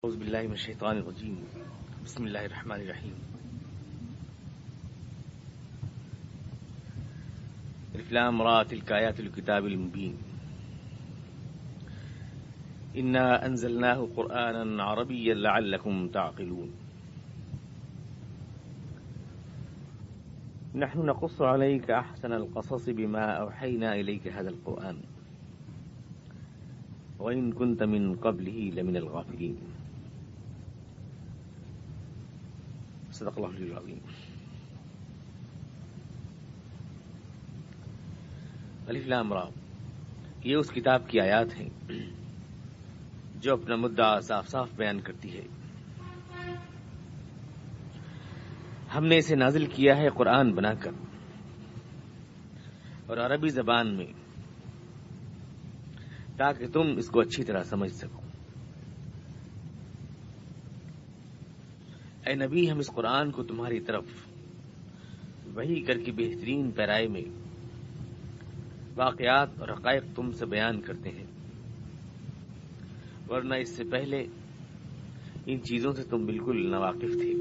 اعوذ باللہ من الشیطان الرجیم بسم اللہ الرحمن الرحیم الف لام را تلک آیات الکتاب المبین انا انزلناه قرآنا عربیا لعلکم تعقلون نحن نقص عليك احسن القصص بما اوحینا الیک هذا القرآن وإن كنت من قبله لمن الغافلين. صدق اللہ العلی العظیم. الف لام را یہ اس کتاب کی آیات ہیں جو اپنا مدعا صاف صاف بیان کرتی ہے. ہم نے اسے نازل کیا ہے قرآن بنا کر اور عربی زبان میں تاکہ تم اس کو اچھی طرح سمجھ سکو. اے نبی، ہم اس قرآن کو تمہاری طرف وحی کر کے بہترین پیرائے میں واقعات اور حقائق تم سے بیان کرتے ہیں، ورنہ اس سے پہلے ان چیزوں سے تم بالکل ناواقف تھے.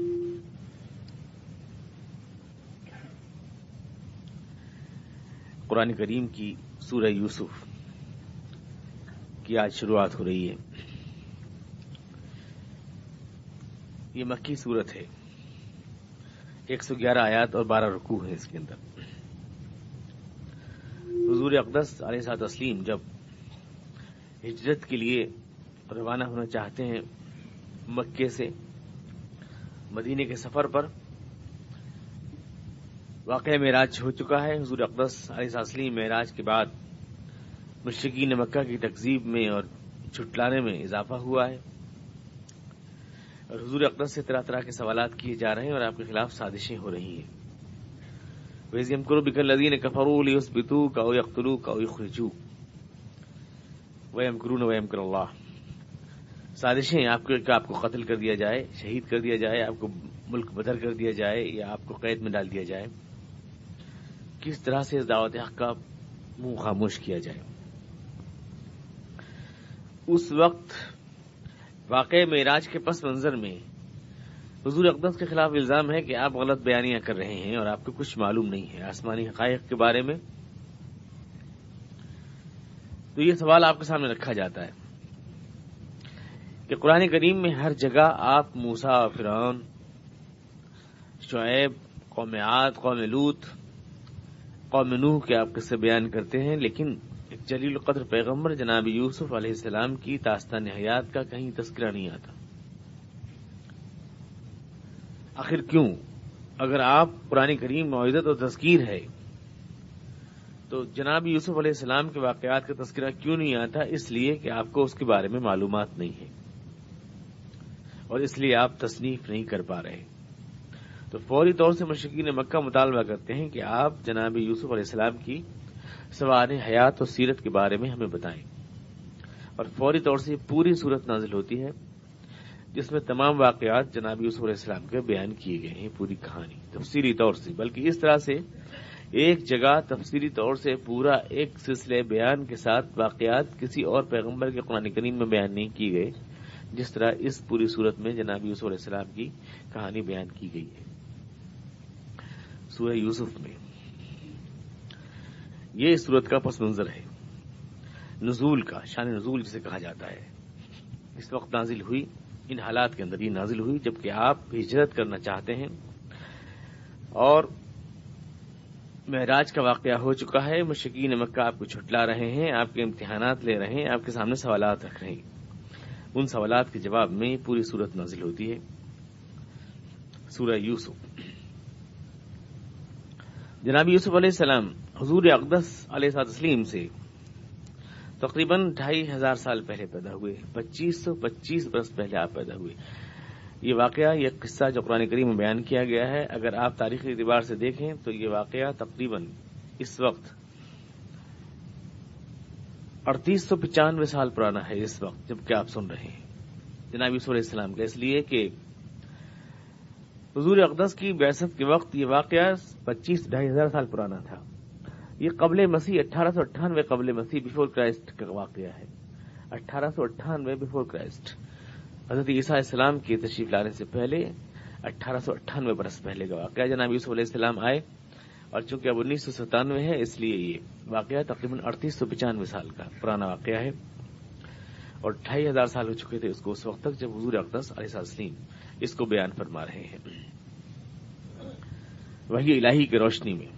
قرآن کریم کی سورہ یوسف کی آج شروعات ہو رہی ہے. یہ مکی سورت ہے. 111 آیات اور 12 رکوع ہیں اس کے اندر. حضور اقدس علیہ الصلوۃ والتسلیم جب ہجرت کے لیے روانہ ہونا چاہتے ہیں مکے سے مدینے کے سفر پر، واقعہ معراج ہو چکا ہے. حضور اقدس علیہ الصلوۃ والتسلیم معراج کے بعد مشرکین مکہ کی تکذیب میں اور جھٹلانے میں اضافہ ہوا ہے، اور حضور اقدس سے طرح طرح کے سوالات کیے جا رہے ہیں اور آپ کے خلاف سازشیں ہو رہی ہیں. وَإِذْ يَمْكُرُ بِكَ الَّذِينَ كَفَرُوا لِيُثْبِتُوكَ أَوْ يَقْتُلُوكَ أَوْ يُخْرِجُوكَ وَيَمْكُرُونَ وَيَمْكُرُ اللَّهُ. سازشیں آپ کو قتل کر دیا جائے، شہید کر دیا جائے، آپ کو ملک بدر کر دیا جائے یا آپ کو قید میں ڈال دیا جائے. کس طرح سے اس دعوت حق کا منہ خاموش کیا جائے. اس وقت واقع معراج کے پس منظر میں حضور اقدس کے خلاف الزام ہے کہ آپ غلط بیانیاں کر رہے ہیں اور آپ کو کچھ معلوم نہیں ہے آسمانی حقائق کے بارے میں. تو یہ سوال آپ کے سامنے رکھا جاتا ہے کہ قرآن کریم میں ہر جگہ آپ موسیٰ اور فرعون، شعیب، قوم عاد، قوم لوط، قوم نوح کے آپ قصے بیان کرتے ہیں، لیکن ایک جلیل القدر پیغمبر جناب یوسف علیہ السلام کی داستان حیات کا کہیں تذکرہ نہیں آتا. آخر کیوں؟ اگر آپ قرآن کریم موعظت اور تذکیر ہے تو جناب یوسف علیہ السلام کے واقعات کا تذکرہ کیوں نہیں آتا؟ اس لیے کہ آپ کو اس کے بارے میں معلومات نہیں ہے اور اس لیے آپ تصنیف نہیں کر پا رہے. تو فوری طور سے مشرکین مکہ مطالبہ کرتے ہیں کہ آپ جناب یوسف علیہ السلام کی سوانح حیات اور سیرت کے بارے میں ہمیں بتائیں. اور فوری طور سے پوری صورت نازل ہوتی ہے جس میں تمام واقعات جناب یوسف علیہ السلام کے بیان کیے گئے ہیں، پوری کہانی تفصیلی طور سے، بلکہ اس طرح سے ایک جگہ تفصیلی طور سے پورا ایک سلسلے بیان کے ساتھ واقعات کسی اور پیغمبر کے قرآن کریم میں بیان نہیں کی گئے جس طرح اس پوری صورت میں جناب یوسف علیہ السلام کی کہانی بیان کی گئی ہے. سورہ یوسف میں یہ اس صورت کا پس منظر ہے، نزول کا، شان نزول جسے کہا جاتا ہے. اس وقت نازل ہوئی، ان حالات کے اندر یہ نازل ہوئی جبکہ آپ ہجرت کرنا چاہتے ہیں اور معراج کا واقعہ ہو چکا ہے. مشرکین مکہ آپ کو جھٹلا رہے ہیں، آپ کے امتحانات لے رہے ہیں، آپ کے سامنے سوالات رکھ رہے ہیں. ان سوالات کے جواب میں پوری صورت نازل ہوتی ہے. سورہ یوسف. جناب یوسف علیہ السلام حضور اقدس علیہ السلام سے تقریباً 2500 سال پہلے پیدا ہوئے. 2525 برس پہلے آپ پیدا ہوئے. یہ واقعہ، یہ قصہ جو قرآن کریم میں بیان کیا گیا ہے، اگر آپ تاریخی اعتبار سے دیکھیں تو یہ واقعہ تقریباً اس وقت 3895 سال پرانا ہے اس وقت جبکہ آپ سن رہے ہیں جناب یوسف علیہ السلام کا. اس لیے کہ حضور اقدس کی بعثت کے وقت یہ واقعہ 25-2500 سال پرانا تھا. یہ قبل مسیح 1898 قبل مسیح بیفور کرائسٹ کا واقعہ ہے. 1898 بیفور کرائسٹ. حضرت عیسیٰ علیہ السلام کے تشریف لانے سے پہلے 1898 برس پہلے کا واقعہ. جناب یوسف علیہ السلام آئے اور چونکہ اب 1997 ہے اس لیے یہ واقعہ تقریباً 3895 سال کا پرانا واقعہ ہے اور 2500 سال ہو چکے تھے اس کو اس وقت تک جب حضور اقدس علیہ السلام اس کو بیان فرما رہے ہیں وحی الہی کی روشنی میں.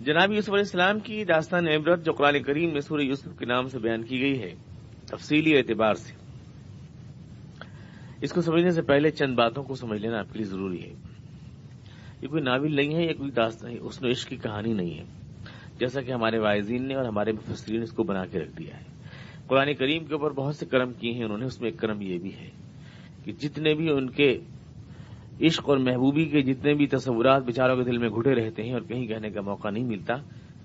جناب یوسف علیہ السلام کی داستان عبرت جو قرآن کریم میں سورہ یوسف کے نام سے بیان کی گئی ہے تفصیلی اعتبار سے اس کو سمجھنے سے پہلے چند باتوں کو سمجھ لینا آپ کے لیے ضروری ہے. یہ کوئی ناول نہیں ہے، یہ کوئی داستان حسن و عشق کی کہانی نہیں ہے جیسا کہ ہمارے واعظین نے اور ہمارے مفسرین نے اس کو بنا کے رکھ دیا ہے. قرآن کریم کے اوپر بہت سے کرم کیے ہیں انہوں نے، اس میں ایک کرم یہ بھی ہے کہ جتنے بھی ان کے عشق اور محبوبی کے جتنے بھی تصورات بیچاروں کے دل میں گھٹے رہتے ہیں اور کہیں کہنے کا موقع نہیں ملتا،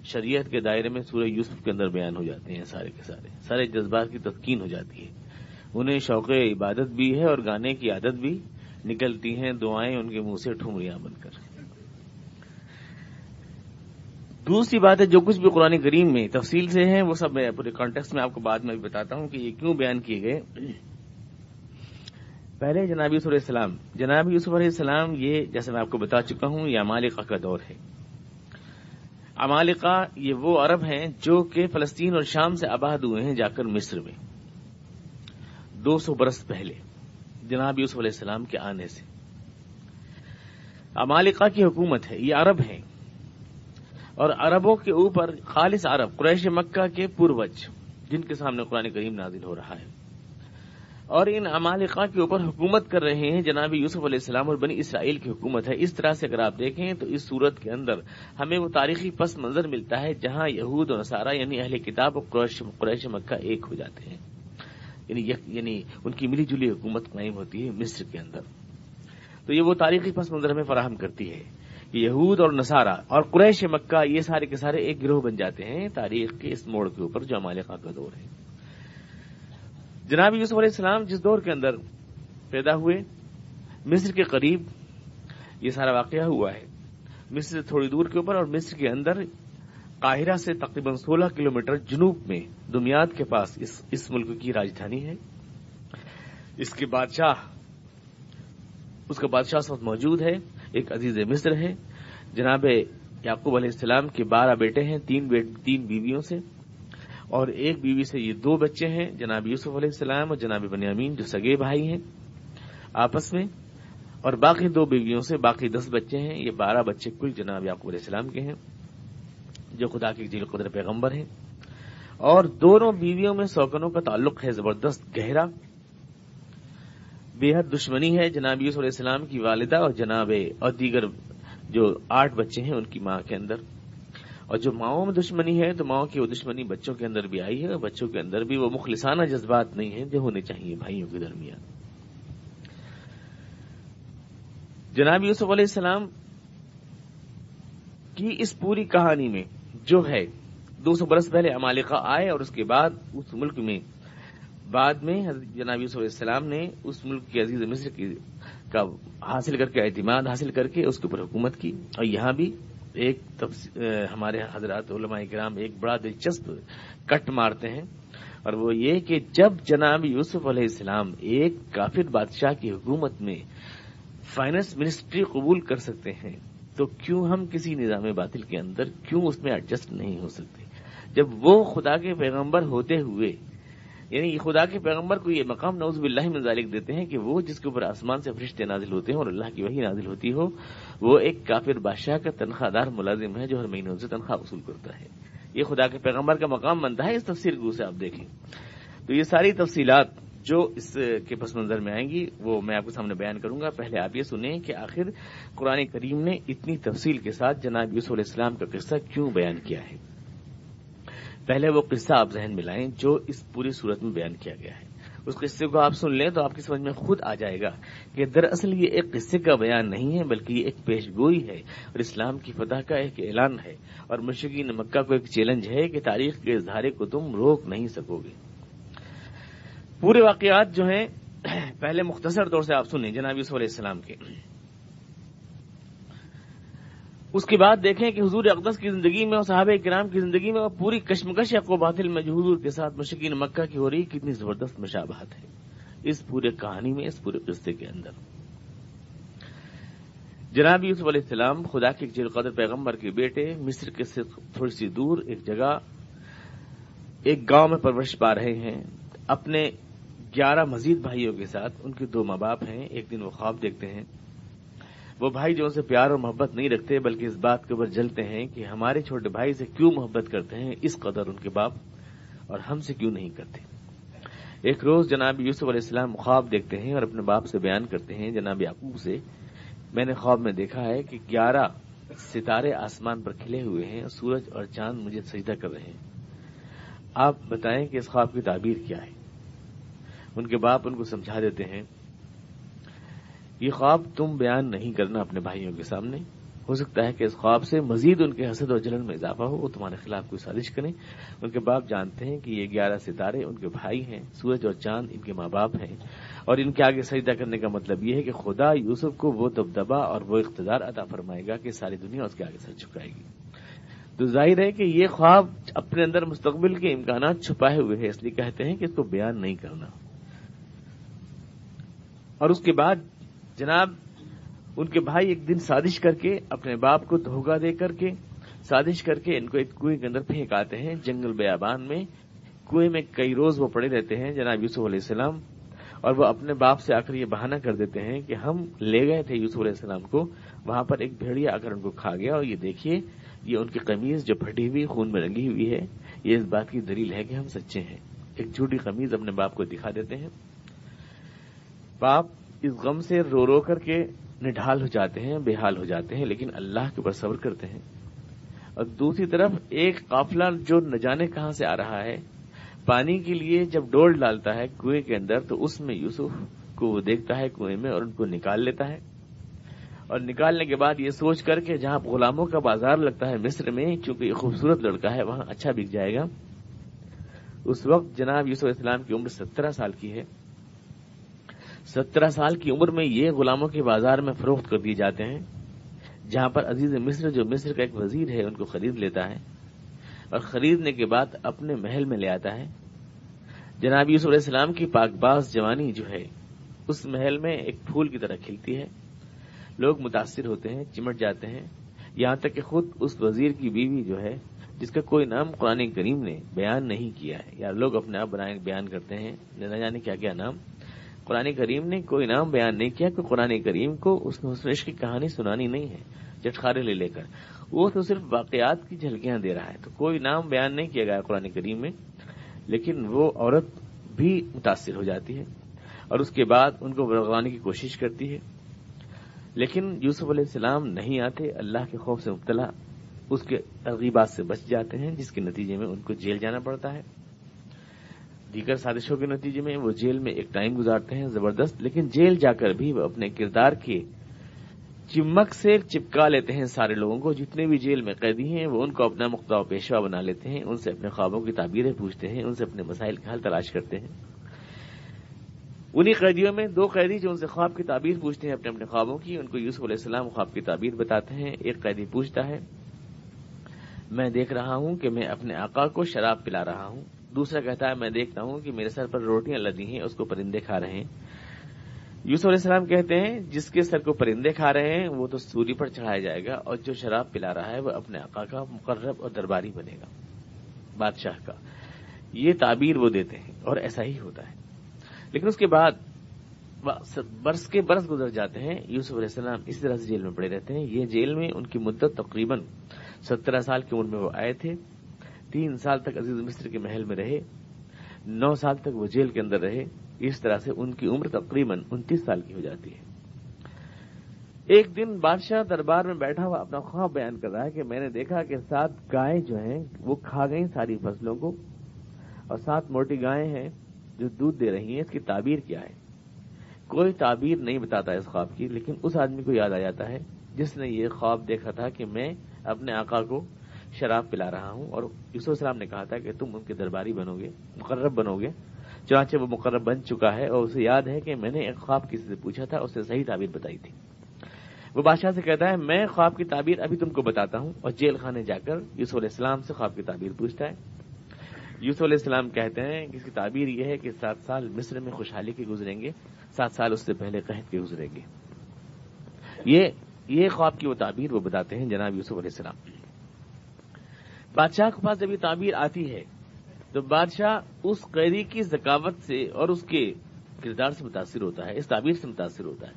شریعت کے دائرے میں سورہ یوسف کے اندر بیان ہو جاتے ہیں. سارے کے سارے جذبات کی تسکین ہو جاتی ہے. انہیں شوق عبادت بھی ہے اور گانے کی عادت بھی نکلتی ہیں دعائیں ان کے منہ سے ٹھمریاں بن کر. دوسری بات ہے جو کچھ بھی قرآن کریم میں تفصیل سے ہیں وہ سب میں پورے کانٹیکسٹ میں آپ کو بعد میں بھی بتاتا ہوں کہ یہ کیوں بیان کیے گئے. پہلے جناب یوسف علیہ السلام یہ جیسے میں آپ کو بتا چکا ہوں یہ عمالقہ کا دور ہے. عمالقہ یہ وہ عرب ہیں جو کہ فلسطین اور شام سے آباد ہوئے ہیں جا کر مصر میں 200 برس پہلے جناب یوسف علیہ السلام کے آنے سے. عمالقہ کی حکومت ہے، یہ عرب ہیں اور عربوں کے اوپر خالص عرب قریش مکہ کے پوروج جن کے سامنے قرآن کریم نازل ہو رہا ہے اور ان عمالقہ کے اوپر حکومت کر رہے ہیں جناب یوسف علیہ السلام اور بنی اسرائیل کی حکومت ہے. اس طرح سے اگر آپ دیکھیں تو اس صورت کے اندر ہمیں وہ تاریخی پس منظر ملتا ہے جہاں یہود اور نصارہ یعنی اہل کتاب اور قریش مکہ ایک ہو جاتے ہیں، یعنی ان کی ملی جلی حکومت قائم ہوتی ہے مصر کے اندر. تو یہ وہ تاریخی پس منظر ہمیں فراہم کرتی ہے کہ یہود اور نصارہ اور قریش مکہ یہ سارے کے سارے ایک گروہ بن جاتے ہیں تاریخ کے اس موڑ کے اوپر جو عمالقہ کا دور ہے. جناب یوسف علیہ السلام جس دور کے اندر پیدا ہوئے مصر کے قریب یہ سارا واقعہ ہوا ہے. مصر سے تھوڑی دور کے اوپر اور مصر کے اندر قاہرہ سے تقریباً 16 کلومیٹر جنوب میں دمیات کے پاس اس ملک کی راجدھانی ہے. اس کا بادشاہ اس وقت موجود ہے، ایک عزیز مصر ہے. جناب یعقوب علیہ السلام کے 12 بیٹے ہیں، 3 بیویوں سے اور ایک بیوی سے یہ 2 بچے ہیں جناب یوسف علیہ السلام اور جناب بنیامین جو سگے بھائی ہیں آپس میں، اور باقی 2 بیویوں سے باقی 10 بچے ہیں. یہ 12 بچے کل جناب یعقوب علیہ السلام کے ہیں جو خدا کے ذیل قدر پیغمبر ہیں. اور دونوں بیویوں میں سوکنوں کا تعلق ہے زبردست گہرا، بے حد دشمنی ہے جناب یوسف علیہ السلام کی والدہ اور دیگر جو 8 بچے ہیں ان کی ماں کے اندر. اور جو ماؤں میں دشمنی ہے تو ماؤں کی وہ دشمنی بچوں کے اندر بھی آئی ہے اور بچوں کے اندر بھی وہ مخلصانہ جذبات نہیں ہیں جو ہونے چاہیے بھائیوں کے درمیان. جناب یوسف علیہ السلام کی اس پوری کہانی میں جو ہے 200 برس پہلے عمالقہ آئے اور اس کے بعد اس ملک میں بعد میں جناب یوسف علیہ السلام نے اس ملک کے عزیز مصر کا حاصل کر کے اعتماد حاصل کر کے اس کے اوپر حکومت کی. اور یہاں بھی ایک ہمارے حضرات علماء کرام ایک بڑا دلچسپ کٹ مارتے ہیں اور وہ یہ کہ جب جناب یوسف علیہ السلام ایک کافر بادشاہ کی حکومت میں فائنانس منسٹری قبول کر سکتے ہیں تو کیوں ہم کسی نظام باطل کے اندر کیوں اس میں ایڈجسٹ نہیں ہو سکتے جب وہ خدا کے پیغمبر ہوتے ہوئے یعنی خدا کے پیغمبر کو یہ مقام نعوذ باللہ من ذالک دیتے ہیں کہ وہ جس کے اوپر آسمان سے فرشتے نازل ہوتے ہیں اور اللہ کی وحی نازل ہوتی ہو وہ ایک کافر بادشاہ کا تنخواہ دار ملازم ہے جو ہر مہینے سے تنخواہ وصول کرتا ہے. یہ خدا کے پیغمبر کا مقام بنتا ہے. اس تفسیر کو سے آپ دیکھیں تو یہ ساری تفصیلات جو اس کے پس منظر میں آئیں گی وہ میں آپ کے سامنے بیان کروں گا. پہلے آپ یہ سنیں کہ آخر قرآن کریم نے اتنی تفصیل کے ساتھ جناب یوسف علیہ السلام کا قصہ کیوں بیان کیا ہے. پہلے وہ قصہ آپ ذہن میں لائیں جو اس پوری صورت میں بیان کیا گیا ہے. اس قصے کو آپ سن لیں تو آپ کی سمجھ میں خود آ جائے گا کہ دراصل یہ ایک قصے کا بیان نہیں ہے بلکہ یہ ایک پیش گوئی ہے اور اسلام کی فتح کا ایک اعلان ہے اور مشرکین مکہ کو ایک چیلنج ہے کہ تاریخ کے اظہارے کو تم روک نہیں سکو گے. پورے واقعات جو ہیں پہلے مختصر طور سے آپ سنیں جناب یوسف علیہ السلام کے. اس کے بعد دیکھیں کہ حضور اقدس کی زندگی میں اور صحابہ کرام کی زندگی میں اور پوری کشمکش حق و باطل میں جو حضور کے ساتھ مشرکین مکہ کی ہو رہی کتنی زبردست مشابہت ہے اس پورے کہانی میں، اس پورے قصے کے اندر۔ جناب یوسف علیہ السلام خدا کے جلیل القدر پیغمبر کے بیٹے مصر کے سے تھوڑی سی دور ایک جگہ ایک گاؤں میں پرورش پا رہے ہیں اپنے 11 مزید بھائیوں کے ساتھ۔ ان کے 2 ماں باپ ہیں۔ ایک دن وہ خواب دیکھتے ہیں، وہ بھائی جو ان سے پیار اور محبت نہیں رکھتے بلکہ اس بات کے اوپر جلتے ہیں کہ ہمارے چھوٹے بھائی سے کیوں محبت کرتے ہیں اس قدر ان کے باپ اور ہم سے کیوں نہیں کرتے۔ ایک روز جناب یوسف علیہ السلام خواب دیکھتے ہیں اور اپنے باپ سے بیان کرتے ہیں، جناب یعقوب سے، میں نے خواب میں دیکھا ہے کہ 11 ستارے آسمان پر کھلے ہوئے ہیں اور سورج اور چاند مجھے سجدہ کر رہے ہیں، آپ بتائیں کہ اس خواب کی تعبیر کیا ہے۔ ان کے باپ ان کو سمجھا دیتے ہیں، یہ خواب تم بیان نہیں کرنا اپنے بھائیوں کے سامنے، ہو سکتا ہے کہ اس خواب سے مزید ان کے حسد اور جلن میں اضافہ ہو، وہ تمہارے خلاف کوئی سازش کریں۔ ان کے باپ جانتے ہیں کہ یہ 11 ستارے ان کے بھائی ہیں، سورج اور چاند ان کے ماں باپ ہیں، اور ان کے آگے سجدہ کرنے کا مطلب یہ ہے کہ خدا یوسف کو وہ دبدبہ اور وہ اقتدار عطا فرمائے گا کہ ساری دنیا اس کے آگے سر جھکائے گی۔ تو ظاہر ہے کہ یہ خواب اپنے اندر مستقبل کے امکانات چھپائے ہوئے ہیں، اس لیے کہتے ہیں کہ اس کو بیان نہیں کرنا۔ اور اس کے بعد جناب ان کے بھائی ایک دن سازش کر کے اپنے باپ کو دھوکہ دے کر کے سازش کر کے ان کو ایک کنویں کے اندر پھینک آتے ہیں جنگل بیابان میں۔ کنویں میں کئی روز وہ پڑے رہتے ہیں جناب یوسف علیہ السلام، اور وہ اپنے باپ سے آ کر یہ بہانہ کر دیتے ہیں کہ ہم لے گئے تھے یوسف علیہ السلام کو، وہاں پر ایک بھیڑیا آ کر ان کو کھا گیا، اور یہ دیکھیے یہ ان کی قمیض جو پھٹی ہوئی خون میں رنگی ہوئی ہے، یہ اس بات کی دلیل ہے کہ ہم سچے ہیں۔ ایک جھوٹی قمیض اپنے باپ کو دکھا دیتے ہیں۔ باپ اس غم سے رو رو کر کے نڈھال ہو جاتے ہیں، بے حال ہو جاتے ہیں، لیکن اللہ کے اوپر صبر کرتے ہیں۔ اور دوسری طرف ایک قافلہ جو نہ جانے کہاں سے آ رہا ہے، پانی کے لیے جب ڈول ڈالتا ہے کنویں کے اندر تو اس میں یوسف کو وہ دیکھتا ہے کنویں میں اور ان کو نکال لیتا ہے، اور نکالنے کے بعد یہ سوچ کر کے جہاں غلاموں کا بازار لگتا ہے مصر میں، چونکہ یہ خوبصورت لڑکا ہے وہاں اچھا بک جائے گا۔ اس وقت جناب یوسف علیہ السلام کی عمر 17 سال کی ہے۔ 17 سال کی عمر میں یہ غلاموں کے بازار میں فروخت کر دیے جاتے ہیں، جہاں پر عزیز مصر جو مصر کا ایک وزیر ہے ان کو خرید لیتا ہے، اور خریدنے کے بعد اپنے محل میں لے آتا ہے۔ جناب یوسف علیہ السلام کی پاک باز جوانی جو ہے اس محل میں ایک پھول کی طرح کھلتی ہے، لوگ متاثر ہوتے ہیں، چمٹ جاتے ہیں، یہاں تک کہ خود اس وزیر کی بیوی جو ہے جس کا کوئی نام قرآن کریم نے بیان نہیں کیا ہے، یا لوگ اپنے آپ بیان کرتے ہیں نہ جانے کیا کیا نام، قرآن کریم نے کوئی نام بیان نہیں کیا کہ قرآن کریم کو اس نے حسن عشق کی کہانی سنانی نہیں ہے چٹخارے لے کر، وہ تو صرف واقعات کی جھلکیاں دے رہا ہے، تو کوئی نام بیان نہیں کیا گیا قرآن کریم میں، لیکن وہ عورت بھی متاثر ہو جاتی ہے اور اس کے بعد ان کو بھڑکانے کی کوشش کرتی ہے، لیکن یوسف علیہ السلام نہیں آتے، اللہ کے خوف سے مبتلا اس کے ترغیبات سے بچ جاتے ہیں، جس کے نتیجے میں ان کو جیل جانا پڑتا ہے۔ دیگر سازشوں کے نتیجے میں وہ جیل میں ایک ٹائم گزارتے ہیں زبردست، لیکن جیل جا کر بھی وہ اپنے کردار کے چمک سے چپکا لیتے ہیں سارے لوگوں کو، جتنے بھی جیل میں قیدی ہیں وہ ان کو اپنا مقتدی و پیشوا بنا لیتے ہیں، ان سے اپنے خوابوں کی تعبیریں پوچھتے ہیں، ان سے اپنے مسائل کا حل تلاش کرتے ہیں۔ انہی قیدیوں میں 2 قیدی جو ان سے خواب کی تعبیر پوچھتے ہیں اپنے خوابوں کی، ان کو یوسف علیہ السلام خواب کی تعبیر بتاتے ہیں۔ ایک قیدی پوچھتا ہے، میں دیکھ رہا ہوں کہ میں اپنے آقا کو شراب پلا رہا ہوں۔ دوسرا کہتا ہے، میں دیکھتا ہوں کہ میرے سر پر روٹیاں لدی ہیں، اس کو پرندے کھا رہے ہیں۔ یوسف علیہ السلام کہتے ہیں، جس کے سر کو پرندے کھا رہے ہیں وہ تو سولی پر چڑھایا جائے گا، اور جو شراب پلا رہا ہے وہ اپنے آقا کا مقرب اور درباری بنے گا، بادشاہ کا۔ یہ تعبیر وہ دیتے ہیں اور ایسا ہی ہوتا ہے۔ لیکن اس کے بعد برس کے برس گزر جاتے ہیں، یوسف علیہ السلام اسی طرح سے جیل میں پڑے رہتے ہیں۔ یہ جیل میں ان کی مدت تقریباً 17 سال کی عمر میں وہ آئے تھے، 3 سال تک عزیز مصر کے محل میں رہے، 9 سال تک وہ جیل کے اندر رہے، اس طرح سے ان کی عمر تقریباً 29 سال کی ہو جاتی ہے۔ ایک دن بادشاہ دربار میں بیٹھا ہوا اپنا خواب بیان کر رہا ہے کہ میں نے دیکھا کہ 7 گائیں جو ہیں وہ کھا گئیں ساری فصلوں کو، اور 7 موٹی گائیں ہیں جو دودھ دے رہی ہیں، اس کی تعبیر کیا ہے؟ کوئی تعبیر نہیں بتاتا اس خواب کی، لیکن اس آدمی کو یاد آ جاتا ہے جس نے یہ خواب دیکھا تھا کہ میں اپنے آقا کو شراب پلا رہا ہوں، اور یوسف علیہ السلام نے کہا تھا کہ تم ان کے درباری بنو گے، مقرب بنو گے۔ چنانچہ وہ مقرب بن چکا ہے، اور اسے یاد ہے کہ میں نے ایک خواب کسی سے پوچھا تھا، اس نے صحیح تعبیر بتائی تھی۔ وہ بادشاہ سے کہتا ہے میں خواب کی تعبیر ابھی تم کو بتاتا ہوں، اور جیل خانے جا کر یوسف علیہ السلام سے خواب کی تعبیر پوچھتا ہے۔ یوسف علیہ السلام کہتے ہیں کہ اس کی تعبیر یہ ہے کہ 7 سال مصر میں خوشحالی کے گزریں گے، 7 سال اس سے پہلے قحط کے گزریں گے۔ یہ خواب کی وہ تعبیر وہ بتاتے ہیں جناب یوسف علیہ السلام۔ بادشاہ کے پاس جب یہ تعبیر آتی ہے تو بادشاہ اس قیدی کی ذکاوت سے اور اس کے کردار سے متاثر ہوتا ہے، اس تعبیر سے متاثر ہوتا ہے،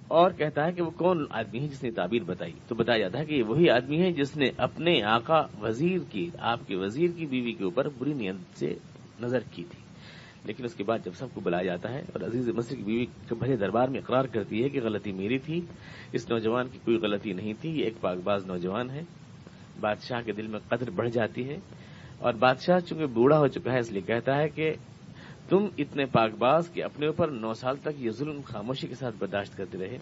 اور کہتا ہے کہ وہ کون آدمی ہے جس نے تعبیر بتائی؟ تو بتایا جاتا ہے کہ یہ وہی آدمی ہے جس نے اپنے آقا وزیر کی، آپ کے وزیر کی بیوی کے اوپر بری نیت سے نظر کی تھی، لیکن اس کے بعد جب سب کو بلایا جاتا ہے اور عزیز مصر کی بیوی کے بھرے دربار میں اقرار کرتی ہے کہ غلطی میری تھی، اس نوجوان کی کوئی غلطی نہیں تھی، یہ ایک پاک باز نوجوان ہے، بادشاہ کے دل میں قدر بڑھ جاتی ہے، اور بادشاہ چونکہ بوڑھا ہو چکا ہے اس لیے کہتا ہے کہ تم اتنے پاک باز کہ اپنے اوپر 9 سال تک یہ ظلم خاموشی کے ساتھ برداشت کرتے رہے،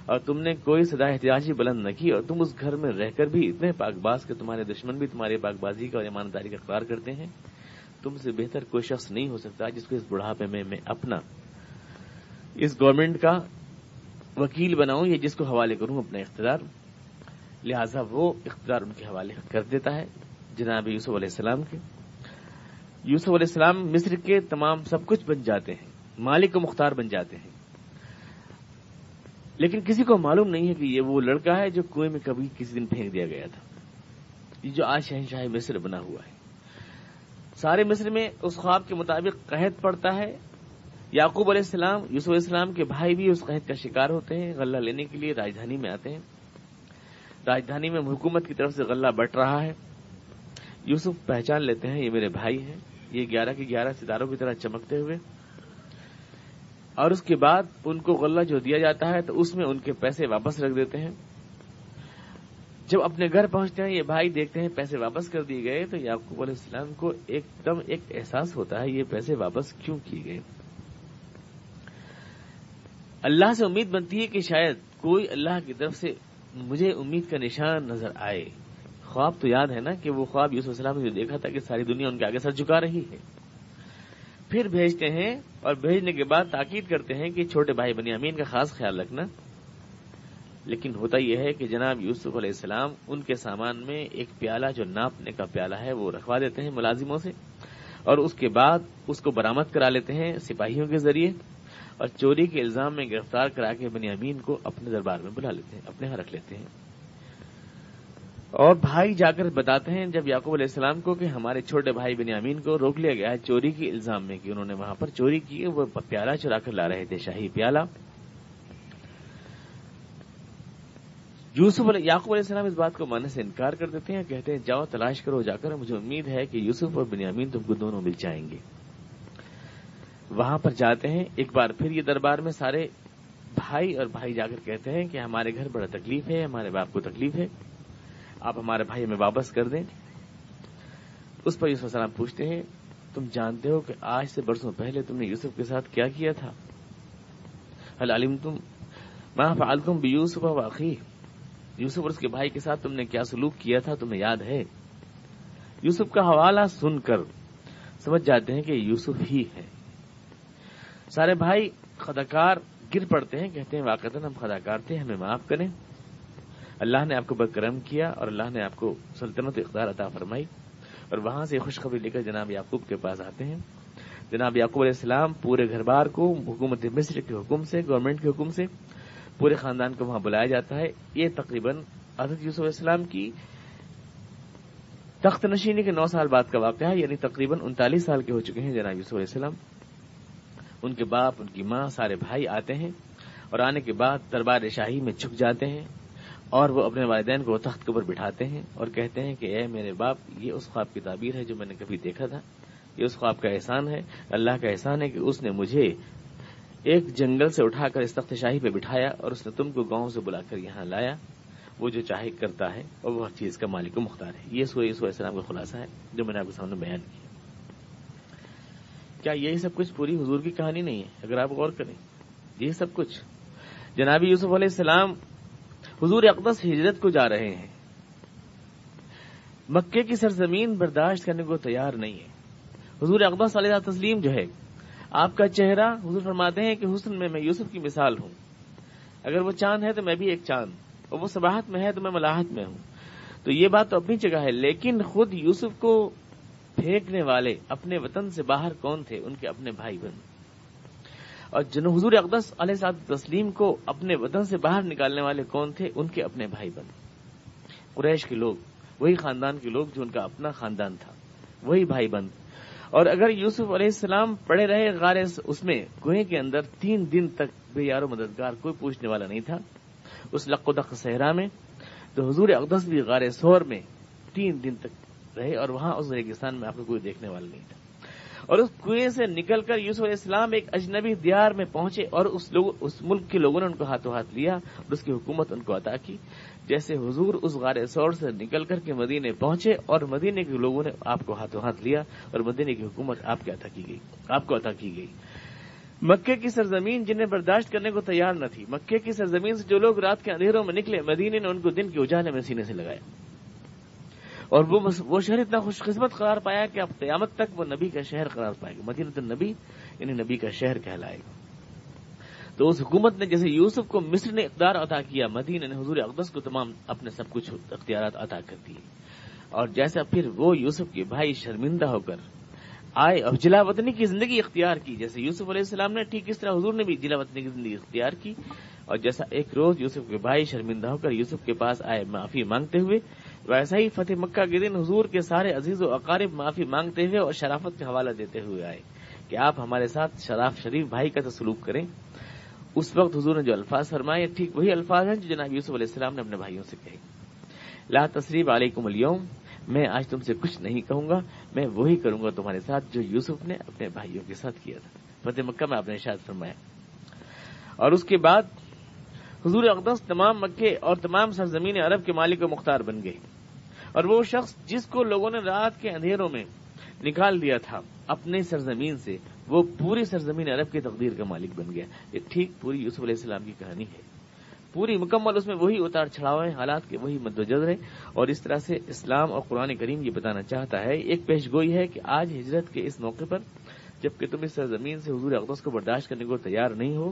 اور تم نے کوئی صدا احتجاجی بلند نہ کی، اور تم اس گھر میں رہ کر بھی اتنے پاک باز کہ تمہارے دشمن بھی تمہاری پاک بازی کا اور ایمانداری کا اقرار کرتے ہیں، تم سے بہتر کوئی شخص نہیں ہو سکتا جس کو اس بڑھاپے میں اپنا اس گورنمنٹ کا وکیل بناؤں یا جس کو حوالے کروں اپنا اقتدار۔ لہذا وہ اقتدار ان کے حوالے کر دیتا ہے جناب یوسف علیہ السلام کے۔ یوسف علیہ السلام مصر کے تمام سب کچھ بن جاتے ہیں، مالک و مختار بن جاتے ہیں، لیکن کسی کو معلوم نہیں ہے کہ یہ وہ لڑکا ہے جو کنویں میں کبھی کسی دن پھینک دیا گیا تھا، یہ جو آج شہنشاہ مصر بنا ہوا ہے۔ سارے مصر میں اس خواب کے مطابق قحط پڑتا ہے۔ یعقوب علیہ السلام، یوسف علیہ السلام کے بھائی بھی اس قحط کا شکار ہوتے ہیں، غلہ لینے کے لیے راجدھانی میں آتے ہیں، راجدھانی میں حکومت کی طرف سے غلہ بٹ رہا ہے، یوسف پہچان لیتے ہیں یہ میرے بھائی ہیں، یہ 11 کے 11 ستاروں کی طرح چمکتے ہوئے، اور اس کے بعد ان کو غلہ جو دیا جاتا ہے تو اس میں ان کے پیسے واپس رکھ دیتے ہیں۔ جب اپنے گھر پہنچتے ہیں یہ بھائی دیکھتے ہیں پیسے واپس کر دیے گئے، تو یعقوب علیہ السلام کو ایک دم ایک احساس ہوتا ہے یہ پیسے واپس کیوں کیے گئے۔ اللہ سے امید بنتی ہے کہ شاید کوئی اللہ کی طرف سے مجھے امید کا نشان نظر آئے۔ خواب تو یاد ہے نا کہ وہ خواب یوسف علیہ السلام نے جو دیکھا تھا کہ ساری دنیا ان کے آگے سر جھکا رہی ہے۔ پھر بھیجتے ہیں اور بھیجنے کے بعد تاکید کرتے ہیں کہ چھوٹے بھائی بنیامین کا خاص خیال رکھنا، لیکن ہوتا یہ ہے کہ جناب یوسف علیہ السلام ان کے سامان میں ایک پیالہ جو ناپنے کا پیالہ ہے وہ رکھوا دیتے ہیں ملازموں سے، اور اس کے بعد اس کو برآمد کرا لیتے ہیں سپاہیوں کے ذریعے، اور چوری کے الزام میں گرفتار کرا کے بنیامین کو اپنے دربار میں بلا لیتے ہیں، اپنے ہاں رکھ لیتے ہیں۔ اور بھائی جا کر بتاتے ہیں جب یعقوب علیہ السلام کو کہ ہمارے چھوٹے بھائی بنیامین کو روک لیا گیا ہے چوری کے الزام میں، کہ انہوں نے وہاں پر چوری کی، وہ پیالہ چرا کر لا رہے تھے، شاہی پیالہ۔ یعقوب علیہ السلام اس بات کو ماننے سے انکار کر دیتے ہیں، کہتے ہیں جاؤ تلاش کرو جا کر، مجھے امید ہے کہ یوسف اور بنیامین تم کو دونوں مل جائیں گے۔ وہاں پر جاتے ہیں ایک بار پھر یہ دربار میں سارے بھائی، اور بھائی جا کر کہتے ہیں کہ ہمارے گھر بڑا تکلیف ہے، ہمارے باپ کو تکلیف ہے، آپ ہمارے بھائی ہمیں واپس کر دیں۔ اس پر یوسف علیہ السلام پوچھتے ہیں تم جانتے ہو کہ آج سے برسوں پہلے تم نے یوسف کے ساتھ کیا کیا تھا؟ هل علمتم ما فعلتم بیوسف واخیہ، یوسف اور اس کے بھائی کے ساتھ تم نے کیا سلوک کیا تھا تمہیں یاد ہے؟ یوسف کا حوالہ سن کر سمجھ جاتے ہیں کہ یوسف ہی ہے۔ سارے بھائی خطاکار گر پڑتے ہیں، کہتے ہیں واقعتاً ہم خطاکار تھے، ہمیں معاف کریں، اللہ نے آپ کو بکرم کیا اور اللہ نے آپ کو سلطنت اقتدار عطا فرمائی۔ اور وہاں سے خوشخبری لے کر جناب یعقوب کے پاس آتے ہیں۔ جناب یعقوب علیہ السلام پورے گھر بار کو حکومت مصر کے حکم سے، گورنمنٹ کے حکم سے پورے خاندان کو وہاں بلایا جاتا ہے۔ یہ تقریباً حضرت یوسف علیہ السلام کی تخت نشینی کے 9 سال بعد کا واقعہ ہے، یعنی تقریباً 39 سال کے ہو چکے ہیں جناب یوسف علیہ السلام۔ ان کے باپ، ان کی ماں، سارے بھائی آتے ہیں، اور آنے کے بعد دربار شاہی میں جھک جاتے ہیں، اور وہ اپنے والدین کو تخت کے اوپر بٹھاتے ہیں اور کہتے ہیں کہ اے میرے باپ، یہ اس خواب کی تعبیر ہے جو میں نے کبھی دیکھا تھا، یہ اس خواب کا احسان ہے، اللہ کا احسان ہے کہ اس نے مجھے ایک جنگل سے اٹھا کر اس تخت شاہی پہ بٹھایا، اور اس نے تم کو گاؤں سے بلا کر یہاں لایا، وہ جو چاہے کرتا ہے اور وہ ہر چیز کا مالک و مختار ہے۔ یہ سورہ یوسف علیہ السلام کا خلاصہ ہے جو میں نے آپ کے سامنے بیان کیا۔ کیا یہی سب کچھ پوری حضور کی کہانی نہیں ہے؟ اگر آپ غور کریں، یہی سب کچھ جناب یوسف علیہ السلام حضور اقدس ہجرت کو جا رہے ہیں، مکے کی سرزمین برداشت کرنے کو تیار نہیں ہے۔ حضور اقدس علیہ تسلیم جو ہے، آپ کا چہرہ، حضور فرماتے ہیں کہ حسن میں یوسف کی مثال ہوں، اگر وہ چاند ہے تو میں بھی ایک چاند، اور وہ صباحت میں ہے تو میں ملاحت میں ہوں. تو یہ بات تو اپنی جگہ ہے، لیکن خود یوسف کو پھینکنے والے اپنے وطن سے باہر کون تھے؟ ان کے اپنے بھائی بہن. اور حضور اقدس علیہ الصلوۃ والتسلیم کو اپنے وطن سے باہر نکالنے والے کون تھے؟ ان کے اپنے بھائی بہن، قریش کے لوگ، وہی خاندان کے لوگ جو ان کا اپنا خاندان تھا، وہی بھائی بہن. اور اگر یوسف علیہ السلام پڑے رہے غار اس میں کنویں کے اندر 3 دن تک بے یار و مددگار، کوئی پوچھنے والا نہیں تھا اس لق و دق صحرا میں، تو حضور اقدس بھی غار ثور میں 3 دن تک رہے، اور وہاں اس ریگستان میں آپ کو کوئی دیکھنے والا نہیں تھا. اور اس کنویں سے نکل کر یوسف علیہ السلام ایک اجنبی دیار میں پہنچے، اور اس ملک کے لوگوں نے ان کو ہاتھوں ہاتھ لیا اور اس کی حکومت ان کو عطا کی. جیسے حضور اس غار ثور سے نکل کر کے مدینے پہنچے اور مدینے کے لوگوں نے آپ کو ہاتھوں ہاتھ لیا اور مدینے کی حکومت آپ کو عطا کی گئی. مکے کی سرزمین جنہیں برداشت کرنے کو تیار نہ تھی، مکے کی سرزمین سے جو لوگ رات کے اندھیروں میں نکلے، مدینے نے ان کو دن کے اجالے میں سینے سے لگایا. اور وہ شہر اتنا خوش قسمت قرار پایا کہ اب قیامت تک وہ نبی کا شہر قرار پائے گا. مدینۃ النبی یعنی نبی کا شہر کہلائے گا. تو اس حکومت نے جیسے یوسف کو مصر نے اقتدار عطا کیا، مدینہ نے حضور اقدس کو تمام اپنے سب کچھ اختیارات عطا کر دیے. اور جیسا پھر وہ یوسف کے بھائی شرمندہ ہو کر آئے اور جلا وطنی کی زندگی اختیار کی، جیسے یوسف علیہ السلام نے، ٹھیک اس طرح حضور نے بھی جلا وطنی کی زندگی اختیار کی. اور جیسا ایک روز یوسف کے بھائی شرمندہ ہو کر یوسف کے پاس آئے معافی مانگتے ہوئے، ویسا ہی فتح مکہ کے دن حضور کے سارے عزیز و اقارب معافی مانگتے ہوئے اور شرافت کا حوالہ دیتے ہوئے آئے کہ آپ ہمارے ساتھ شریف بھائی کا سلوک کریں. اس وقت حضور نے جو الفاظ فرمائے ٹھیک وہی الفاظ ہیں جو جناب یوسف علیہ السلام نے اپنے بھائیوں سے کہے. لا تثریب علیکم اليوم، میں آج تم سے کچھ نہیں کہوں گا، میں وہی کروں گا تمہارے ساتھ جو یوسف نے اپنے بھائیوں کے ساتھ کیا تھا. فتح مکہ میں آپ نے ارشاد فرمایا. اور اس کے بعد حضور اقدس تمام مکے اور تمام سرزمین عرب کے مالک و مختار بن گئے. اور وہ شخص جس کو لوگوں نے رات کے اندھیروں میں نکال دیا تھا اپنے سرزمین سے، وہ پوری سرزمین عرب کی تقدیر کا مالک بن گیا. یہ ٹھیک پوری یوسف علیہ السلام کی کہانی ہے، پوری مکمل. اس میں وہی اتار چڑھاؤ ہیں، حالات کے وہی مد و جزر ہے. اور اس طرح سے اسلام اور قرآن کریم یہ بتانا چاہتا ہے، ایک پیش گوئی ہے کہ آج ہجرت کے اس موقع پر جبکہ تم اس سرزمین سے حضور اقدس کو برداشت کرنے کو تیار نہیں ہو،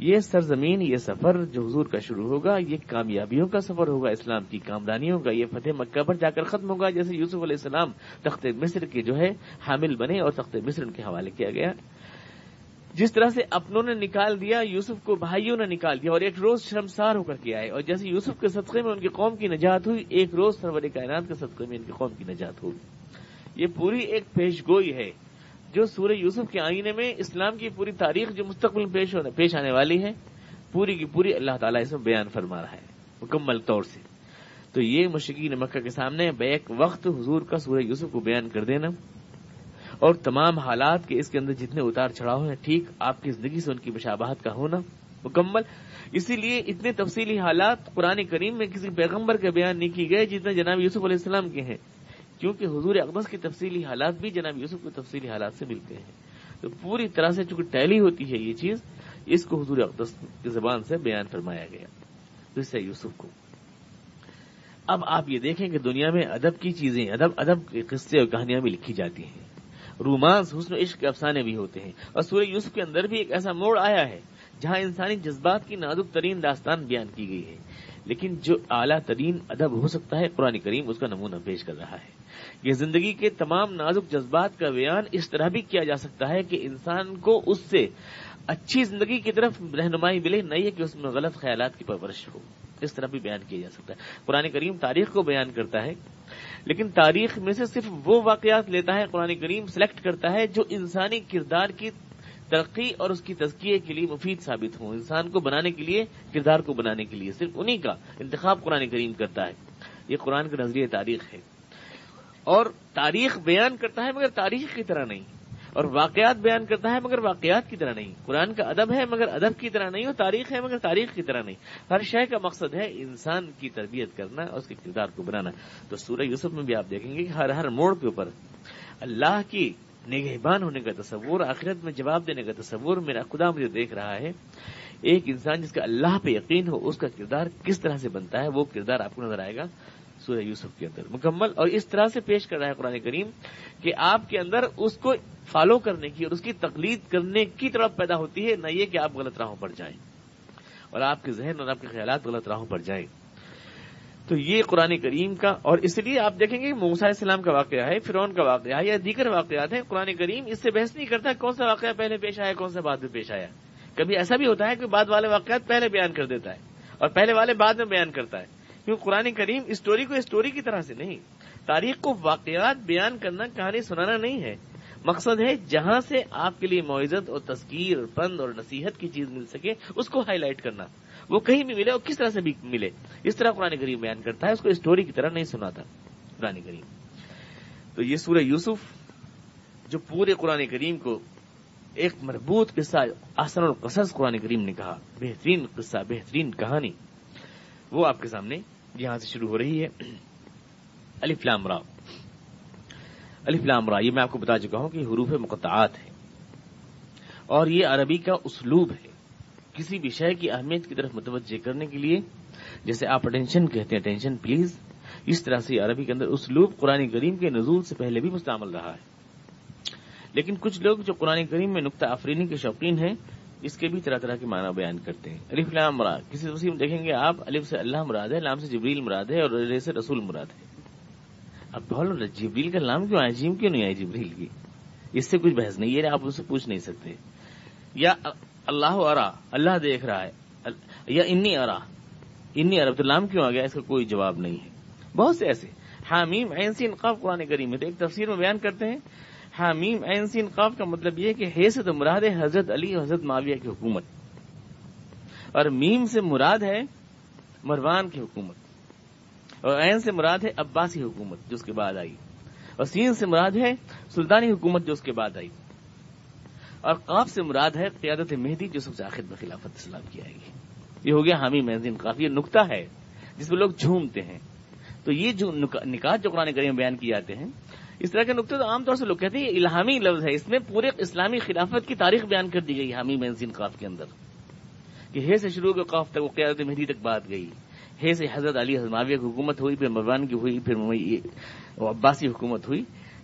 یہ سرزمین، یہ سفر جو حضور کا شروع ہوگا، یہ کامیابیوں کا سفر ہوگا، اسلام کی کامرانیوں کا. یہ فتح مکہ پر جا کر ختم ہوگا، جیسے یوسف علیہ السلام تخت مصر کے جو ہے حامل بنے اور تخت مصر ان کے حوالے کیا گیا. جس طرح سے اپنوں نے نکال دیا، یوسف کو بھائیوں نے نکال دیا اور ایک روز شرمسار ہو کر کے آئے. اور جیسے یوسف کے صدقے میں ان کی قوم کی نجات ہوئی، ایک روز سرور کائنات کے صدقے میں ان کی قوم کی نجات ہوئی. یہ پوری ایک پیش گوئی ہے جو سورہ یوسف کے آئینے میں اسلام کی پوری تاریخ جو مستقبل پیش آنے والی ہے، پوری کی پوری اللہ تعالیٰ اس میں بیان فرما رہا ہے مکمل طور سے. تو یہ مشرکین مکہ کے سامنے بیک وقت حضور کا سورہ یوسف کو بیان کر دینا اور تمام حالات کے اس کے اندر جتنے اتار چڑھاؤ ہیں ٹھیک آپ کی زندگی سے ان کی مشابہت کا ہونا مکمل. اسی لیے اتنے تفصیلی حالات قرآن کریم میں کسی پیغمبر کے بیان نہیں کی گئے جتنے جناب یوسف علیہ السلام کے ہیں، کیونکہ حضور اقدس کی تفصیلی حالات بھی جناب یوسف کے تفصیلی حالات سے ملتے ہیں. تو پوری طرح سے چونکہ ٹیلی ہوتی ہے یہ چیز، اس کو حضور اقدس کی زبان سے بیان فرمایا گیا. تو اس سے یوسف کو اب آپ یہ دیکھیں کہ دنیا میں ادب کی چیزیں، ادب کے قصے اور کہانیاں بھی لکھی جاتی ہیں، رومانس، حسن و عشق کے افسانے بھی ہوتے ہیں. اور سورہ یوسف کے اندر بھی ایک ایسا موڑ آیا ہے جہاں انسانی جذبات کی نازک ترین داستان بیان کی گئی ہے، لیکن جو اعلیٰ ترین ادب ہو سکتا ہے قرآن کریم اس کا نمونہ پیش کر رہا ہے. یہ زندگی کے تمام نازک جذبات کا بیان اس طرح بھی کیا جا سکتا ہے کہ انسان کو اس سے اچھی زندگی کی طرف رہنمائی ملے، نہیں ہے کہ اس میں غلط خیالات کی پرورش ہو. اس طرح بھی بیان کیا جا سکتا ہے. قرآن کریم تاریخ کو بیان کرتا ہے، لیکن تاریخ میں سے صرف وہ واقعات لیتا ہے قرآن کریم سلیکٹ کرتا ہے جو انسانی کردار کی ترقی اور اس کی تزکیے کے لیے مفید ثابت ہوں. انسان کو بنانے کے لیے، کردار کو بنانے کے لیے صرف انہی کا انتخاب قرآن کریم کرتا ہے. یہ قرآن کا نظریہ تاریخ ہے. اور تاریخ بیان کرتا ہے مگر تاریخ کی طرح نہیں، اور واقعات بیان کرتا ہے مگر واقعات کی طرح نہیں. قرآن کا ادب ہے مگر ادب کی طرح نہیں، اور تاریخ ہے مگر تاریخ کی طرح نہیں. ہر شے کا مقصد ہے انسان کی تربیت کرنا اور اس کے کردار کو بنانا. تو سورہ یوسف میں بھی آپ دیکھیں گے کہ ہر موڑ کے اوپر اللہ کی نگہبان ہونے کا تصور، آخرت میں جواب دینے کا تصور، میرا خدا مجھے دیکھ رہا ہے. ایک انسان جس کا اللہ پہ یقین ہو اس کا کردار کس طرح سے بنتا ہے، وہ کردار آپ کو نظر آئے گا سورہ یوسف کے اندر مکمل. اور اس طرح سے پیش کر رہا ہے قرآن کریم کہ آپ کے اندر اس کو فالو کرنے کی اور اس کی تقلید کرنے کی طرف پیدا ہوتی ہے، نہ یہ کہ آپ غلط راہوں پر جائیں. اور آپ کے ذہن اور آپ کے خیالات غلط راہوں پر جائیں. تو یہ قرآن کریم کا، اور اس لیے آپ دیکھیں گے موسیٰ علیہ السلام کا واقعہ ہے، فرعون کا واقعہ ہے یا دیگر واقعات ہیں، قرآن کریم اس سے بحث نہیں کرتا کون سا واقعہ پہلے پیش آیا کون سا بعد میں پیش آیا. کبھی ایسا بھی ہوتا ہے کہ بعد والے واقعات پہلے بیان کر دیتا ہے اور پہلے والے بعد میں بیان کرتا ہے، کیونکہ قرآن کریم اسٹوری کو اسٹوری کی طرح سے نہیں، تاریخ کو واقعات بیان کرنا، کہانی سنانا نہیں ہے. مقصد ہے جہاں سے آپ کے لیے موعظت اور تذکیر اور پند اور نصیحت کی چیز مل سکے اس کو ہائی لائٹ کرنا، وہ کہیں بھی ملے اور کس طرح سے بھی ملے، اس طرح قرآن کریم بیان کرتا ہے، اس کو اسٹوری کی طرح نہیں سناتا قرآن کریم. تو یہ سورہ یوسف جو پورے قرآن کریم کو ایک مربوط قصہ، احسن القصص قرآن کریم نے کہا، بہترین قصہ، بہترین کہانی، وہ آپ کے سامنے یہاں سے شروع ہو رہی ہے. الف لام را. الف لام را یہ میں آپ کو بتا چکا ہوں کہ حروف مقطعات ہیں اور یہ عربی کا اسلوب ہے کسی بھی شے کی اہمیت کی طرف متوجہ کرنے کے لیے. جیسے آپ اٹینشن کہتے ہیں، اٹینشن پلیز، اس طرح سے عربی کے اندر اسلوب قرآن کریم کے نزول سے پہلے بھی مستعمل رہا ہے. لیکن کچھ لوگ جو قرآن کریم میں نکتہ آفرینی کے شوقین ہیں اس کے بھی طرح طرح کے معنی بیان کرتے ہیں. الف لام را، کسی تفسیر میں دیکھیں گے آپ الف سے اللہ مراد ہے، لام سے جبریل مراد ہے اور رے سے رسول مراد ہے. اب بولو جبریل کا نام کیوں آیا، جیم کیوں نہیں آئی جبریل کی؟ اس سے کچھ بحث نہیں ہے، آپ اس سے پوچھ نہیں سکتے. یا اللہ ارا، اللہ دیکھ رہا ہے، یا انی ارا، انی ارا، تو نام کیوں آ گیا؟ اس کا کوئی جواب نہیں ہے. بہت سے ایسے حامیم عین سین قاف قرآن کریم میں تو ایک تفسیر میں بیان کرتے ہیں حامیم عین سین قاف کا مطلب یہ کہ ہے سے تو مراد ہے حضرت علی اور حضرت معاویہ کی حکومت، اور میم سے مراد ہے مروان کی حکومت، اور عین سے مراد ہے عباسی حکومت جو اس کے بعد آئی، اور سین سے مراد ہے سلطانی حکومت جو اس کے بعد آئی، اور قاف سے مراد ہے قیادت مہدی جو سب سے آخر میں خلافت اسلام کی آئے گی. یہ ہو گیا حامیم عین سین قاف. یہ نکتہ ہے جس میں لوگ جھومتے ہیں. تو یہ جو نکات جو قرآن کریم میں بیان کیے جاتے ہیں اس طرح کے نقطے تو عام طور سے لوگ کہتے ہیں یہ الہامی لفظ ہے، اس میں پورے اسلامی خلافت کی تاریخ بیان کر دی گئی حامیم عین سین قاف کے اندر، کہ ہے سے شروع کے قاف تک وہ قیادت مہدی تک بات گئی، ہے سے حضرت علی حضرت معاویہ کی حکومت ہوئی، پھر مروان کی ہوئی، پھر عباسی حکومت ہوئی.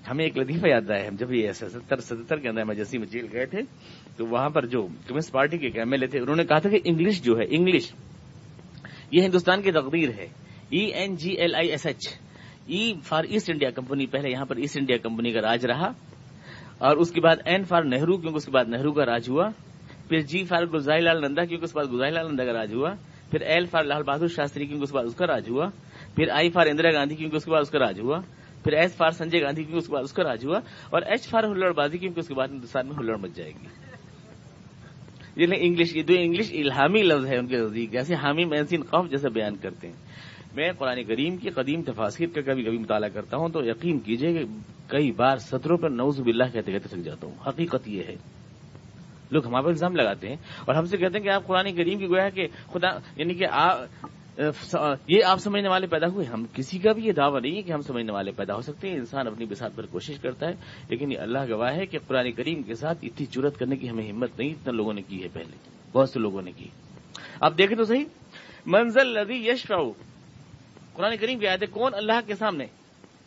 ہمیں ایک لطیفہ یاد آیا، ہم جب یہ 77 کے اندر ایمرجنسی میں جیل گئے تھے تو وہاں پر جو کمیونسٹ پارٹی کے ایم ایل اے تھے انہوں نے کہا تھا کہ انگلش جو ہے، انگلش یہ ہندوستان کی تقدیر ہے. ENGLISH، E for East India company, پہلے یہاں پر ایسٹ انڈیا کمپنی کا راج رہا، اور اس کے بعد این فار نہرو کیونکہ اس کے بعد نہرو کا راج ہوا، پھر جی فار گلزار لال نندا کیونکہ اس کے بعد گلزار لال نندا کا راج ہوا، پھر ایل فار لال بہادر شاستری کیونکہ اس کے بعد اس کا راج ہوا، پھر آئی فار اندرا گاندھی کیونکہ اس کے بعد اس کا راج ہوا، پھر ایس فار سنجے گاندھی کیونکہ اس کے بعد اس کا راج ہوا، اور ایچ فار ہلڑ بازی کیونکہ اس کے بعد ہندوستان میں ہلڑ مچ جائے گی. یہ انگلش، یہ دو انگلش الہامی لفظ ہے ان کے نزدیک، جیسے حامیم عین سین قاف جیسا بیان کرتے ہیں. میں قرآن کریم کی قدیم تفاسیر کا کبھی کبھی مطالعہ کرتا ہوں تو یقین کیجئے کہ کئی بار سطروں پر نعوذ باللہ کہتے کہتے تھک جاتا ہوں. حقیقت یہ ہے لوگ ہمارے الزام لگاتے ہیں اور ہم سے کہتے ہیں کہ آپ قرآن کریم کی گویا کہ خدا، یعنی کہ یہ آپ سمجھنے والے پیدا ہوئے. ہم کسی کا بھی یہ دعویٰ نہیں ہے کہ ہم سمجھنے والے پیدا ہو سکتے ہیں، انسان اپنی بساط پر کوشش کرتا ہے، لیکن یہ اللہ گواہ ہے کہ قرآن کریم کے ساتھ اتنی جرأت کرنے کی ہمیں ہمت نہیں، اتنا لوگوں نے کی ہے پہلے، بہت سے لوگوں نے کی. آپ دیکھیں تو صحیح، منزل الذی یشفع، قرآن کریم کی آیت ہے کون اللہ کے سامنے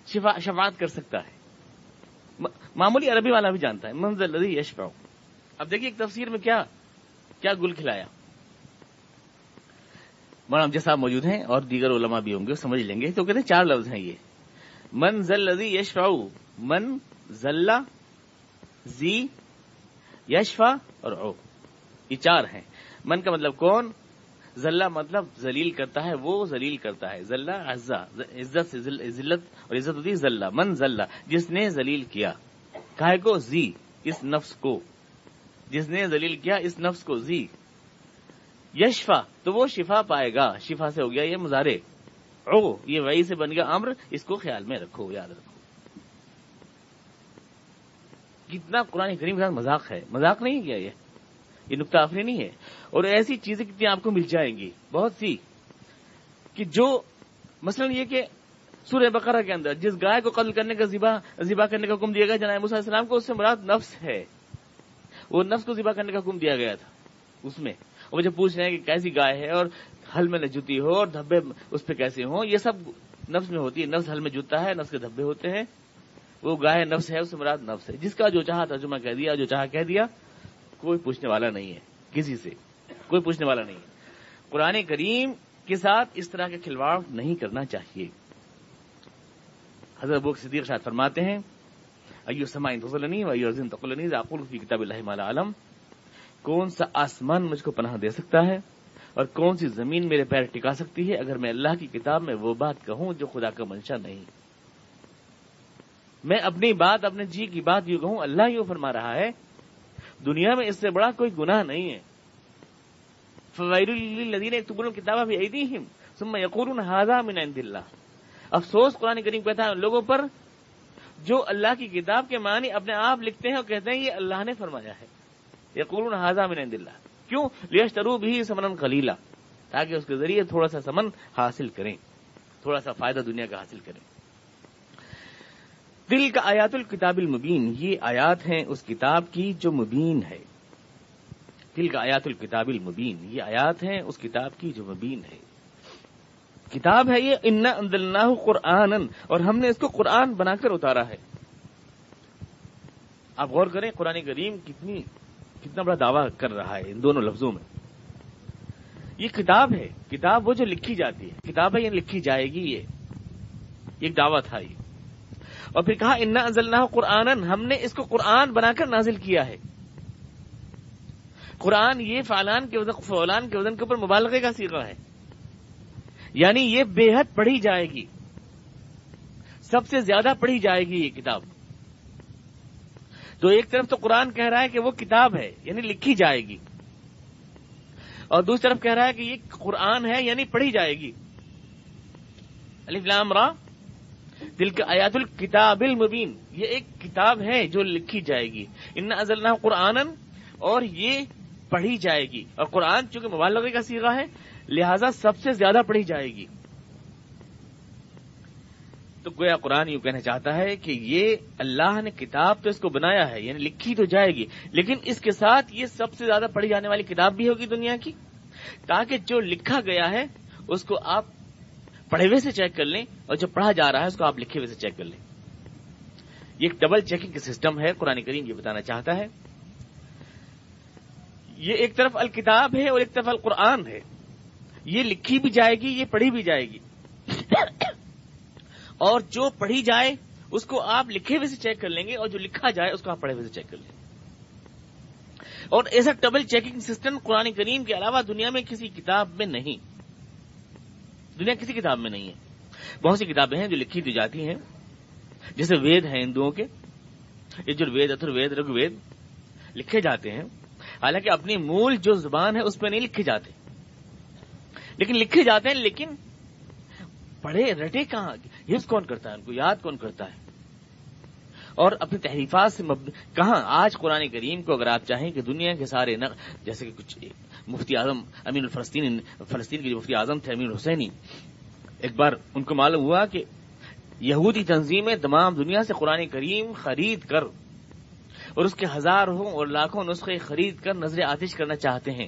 شفاعت کر سکتا ہے، معمولی عربی والا بھی جانتا ہے منزل الذی یشفع. اب دیکھیے ایک تفسیر میں کیا گل کھلایا. مولانا امجد صاحب موجود ہیں اور دیگر علماء بھی ہوں گے، سمجھ لیں گے. تو کہتے ہیں 4 لفظ ہیں یہ، من ذل الذی یشفع، من ذل، ذی، یشفع اور عو، یہ 4 ہیں. من کا مطلب کون، ذلہ مطلب ذلیل کرتا ہے، وہ ذلیل کرتا ہے، ذلہ عزا، عزت سے ذلت اور عزت ہوتی ہے ذلہ. من ذلہ جس نے ذلیل کیا، کاہے کو، ذی اس نفس کو، جس نے ذلیل کیا اس نفس کو. ذی یشفع تو وہ شفا پائے گا، شفا سے ہو گیا یہ مضارع. عو یہ وعی سے بن گیا امر، اس کو خیال میں رکھو، یاد رکھو. کتنا قرآن کریم کے ساتھ مذاق ہے، مذاق نہیں کیا یہ نکتہ آفرینی نہیں ہے. اور ایسی چیزیں کتنی آپ کو مل جائیں گی بہت سی، کہ جو مثلا یہ کہ سورہ بقرہ کے اندر جس گائے کو قتل کرنے کا ذبح کرنے کا حکم دیا گیا جناب موسیٰ علیہ السلام کو، اس سے مراد نفس ہے، وہ نفس کو ذبح کرنے کا حکم دیا گیا تھا اس میں. اور جب پوچھ رہے ہیں کہ کیسی گائے ہے اور ہل میں نہ جوتی ہو اور دھبے اس پہ کیسے ہوں، یہ سب نفس میں ہوتی ہے. نفس ہل میں جوتا ہے، نفس کے دھبے ہوتے ہیں، وہ گائے نفس ہے، اس سے مراد نفس ہے. جس کا جو چاہا ترجمہ کہہ دیا، جو چاہا کہہ دیا، کوئی پوچھنے والا نہیں ہے، کسی سے کوئی پوچھنے والا نہیں ہے. قرآن کریم کے ساتھ اس طرح کا کھلواڑ نہیں کرنا چاہیے۔ حضرت ابوبکر صدیق شاید فرماتے ہیں ایو سماء تظلنی و ایو ارض تقلنی اذا اقول فی کتاب اللہ ما لا اعلم، کون سا آسمان مجھ کو پناہ دے سکتا ہے اور کون سی زمین میرے پیر ٹکا سکتی ہے اگر میں اللہ کی کتاب میں وہ بات کہوں جو خدا کا منشا نہیں۔ میں اپنی بات، اپنے جی کی بات یوں کہوں، اللہ یوں فرما رہا ہے، دنیا میں اس سے بڑا کوئی گناہ نہیں ہے۔ فویل للذین یکتبون الکتاب بایدیہم ثم یقولون ھذا من عند اللہ، افسوس قرآن کریم کہتا ہے ان لوگوں پر جو اللہ کی کتاب کے معنی اپنے آپ لکھتے ہیں اور کہتے ہیں یہ اللہ نے فرمایا ہے۔ یقولون ھذا من عند اللہ، کیوں؟ لیشتروا بہ ثمنا قلیلا، تاکہ اس کے ذریعے تھوڑا سا ثمن حاصل کریں، تھوڑا سا فائدہ دنیا کا حاصل کریں۔ تلک آیات الکتاب المبین، یہ آیات ہیں اس کتاب کی جو مبین ہے۔ تلک آیات الکتاب المبین، یہ آیات ہیں اس کتاب کی جو مبین ہے۔ کتاب ہے یہ، انا انزلناہ قرآنا، اور ہم نے اس کو قرآن بنا کر اتارا ہے۔ آپ غور کریں قرآن کریم کتنا بڑا دعویٰ کر رہا ہے ان دونوں لفظوں میں۔ یہ کتاب ہے، کتاب وہ جو لکھی جاتی ہے، کتاب ہے یہ لکھی جائے گی، یہ ایک دعویٰ تھا یہ۔ اور پھر کہا انا انزلناہ قرآنا، ہم نے اس کو قرآن بنا کر نازل کیا ہے۔ قرآن یہ فعلان کے وزن کے اوپر مبالغے کا صیغہ ہے، یعنی یہ بے حد پڑھی جائے گی، سب سے زیادہ پڑھی جائے گی یہ کتاب۔ تو ایک طرف تو قرآن کہہ رہا ہے کہ وہ کتاب ہے یعنی لکھی جائے گی، اور دوسری طرف کہہ رہا ہے کہ یہ قرآن ہے یعنی پڑھی جائے گی۔ الف لام را تلک آیات الکتاب المبین، یہ ایک کتاب ہے جو لکھی جائے گی۔ انا انزلناہ قرآنا، اور یہ پڑھی جائے گی، اور قرآن چونکہ مبالغے کا صیغہ ہے لہذا سب سے زیادہ پڑھی جائے گی۔ تو گویا قرآن یوں کہنا چاہتا ہے کہ یہ اللہ نے کتاب تو اس کو بنایا ہے یعنی لکھی تو جائے گی، لیکن اس کے ساتھ یہ سب سے زیادہ پڑھی جانے والی کتاب بھی ہوگی دنیا کی، تاکہ جو لکھا گیا ہے اس کو آپ پڑھے ہوئے سے چیک کر لیں، اور جو پڑھا جا رہا ہے اس کو آپ لکھے ہوئے سے چیک کر لیں۔ یہ ایک ڈبل چیکنگ کا سسٹم ہے، قرآن کریم یہ بتانا چاہتا ہے۔ یہ ایک طرف الکتاب ہے اور ایک طرف القرآن ہے، یہ لکھی بھی جائے گی، یہ پڑھی بھی جائے گی، اور جو پڑھی جائے اس کو آپ لکھے ہوئے سے چیک کر لیں گے، اور جو لکھا جائے اس کو آپ پڑھے ہوئے سے چیک کر لیں گے۔ اور ایسا ڈبل چیکنگ سسٹم قرآن کریم کے علاوہ دنیا میں کسی کتاب میں نہیں، دنیا کسی کتاب میں نہیں ہے۔ بہت سی کتابیں ہیں جو لکھی دی جاتی ہیں، جیسے وید ہیں ہندوؤں کے، یجروید، اتھروید، رگ وید، لکھے جاتے ہیں، حالانکہ اپنی مول جو زبان ہے اس پہ نہیں لکھے جاتے، لیکن لکھے جاتے ہیں، لیکن پڑھے رٹے کہاں، حفظ کون کرتا ہے، ان کو یاد کون کرتا ہے، اور اپنی تحریفات سے کہاں۔ آج قرآن کریم کو اگر آپ چاہیں کہ دنیا کے سارے جیسے کہ کچھ مفتی اعظم امین الفلسطین کے جو مفتی اعظم تھے امین حسینی، ایک بار ان کو معلوم ہوا کہ یہودی تنظیمیں تمام دنیا سے قرآن کریم خرید کر اور اس کے ہزاروں اور لاکھوں نسخے خرید کر نظر آتش کرنا چاہتے ہیں،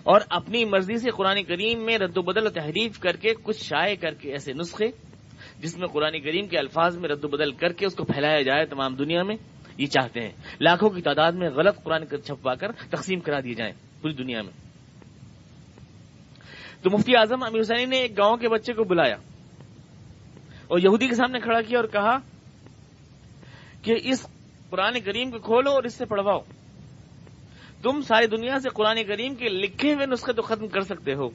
اور اپنی مرضی سے قرآن کریم میں رد و بدل و تحریف کر کے کچھ شائع کر کے ایسے نسخے جس میں قرآن کریم کے الفاظ میں رد و بدل کر کے اس کو پھیلایا جائے تمام دنیا میں، یہ چاہتے ہیں۔ لاکھوں کی تعداد میں غلط قرآن چھپوا کر تقسیم کرا دیے جائیں پوری دنیا میں۔ تو مفتی اعظم امیر حسینی نے ایک گاؤں کے بچے کو بلایا اور یہودی کے سامنے کھڑا کیا اور کہا کہ اس قرآن کریم کو کھولو اور اس سے پڑھواؤ۔ تم ساری دنیا سے قرآن کریم کے لکھے ہوئے نسخے تو ختم کر سکتے ہو،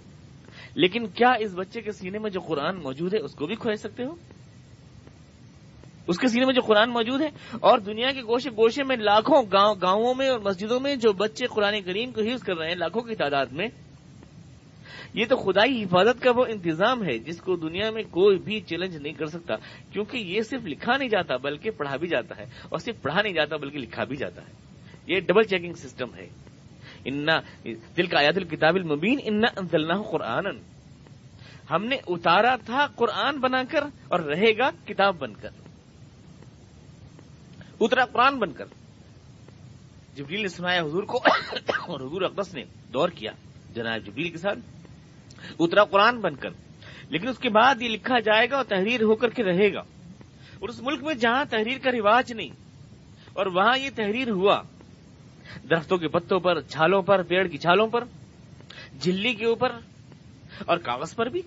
لیکن کیا اس بچے کے سینے میں جو قرآن موجود ہے اس کو بھی کھوج سکتے ہو؟ اس کے سینے میں جو قرآن موجود ہے، اور دنیا کے گوشے گوشے میں لاکھوں گاؤں میں اور مسجدوں میں جو بچے قرآن کریم کو حفظ کر رہے ہیں لاکھوں کی تعداد میں، یہ تو خدائی حفاظت کا وہ انتظام ہے جس کو دنیا میں کوئی بھی چیلنج نہیں کر سکتا، کیونکہ یہ صرف لکھا نہیں جاتا بلکہ پڑھا بھی جاتا ہے، اور صرف پڑھا نہیں جاتا بلکہ لکھا بھی جاتا ہے۔ یہ ڈبل چیکنگ سسٹم ہے۔ انا تلک آیات الکتاب المبین انا انزلناہ قرآنا، ہم نے اتارا تھا قرآن بنا کر اور رہے گا کتاب بن کر، اترا قرآن بن کر۔ جبریل نے سنایا حضور کو اور حضور اقدس نے دور کیا جناب جبریل کے ساتھ، اترا قرآن بن کر، لیکن اس کے بعد یہ لکھا جائے گا اور تحریر ہو کر کے رہے گا۔ اور اس ملک میں جہاں تحریر کا رواج نہیں اور وہاں یہ تحریر ہوا، درختوں کے پتوں پر، چھالوں پر، پیڑ کی چھالوں پر، جھلی کے اوپر اور کاغذ پر بھی.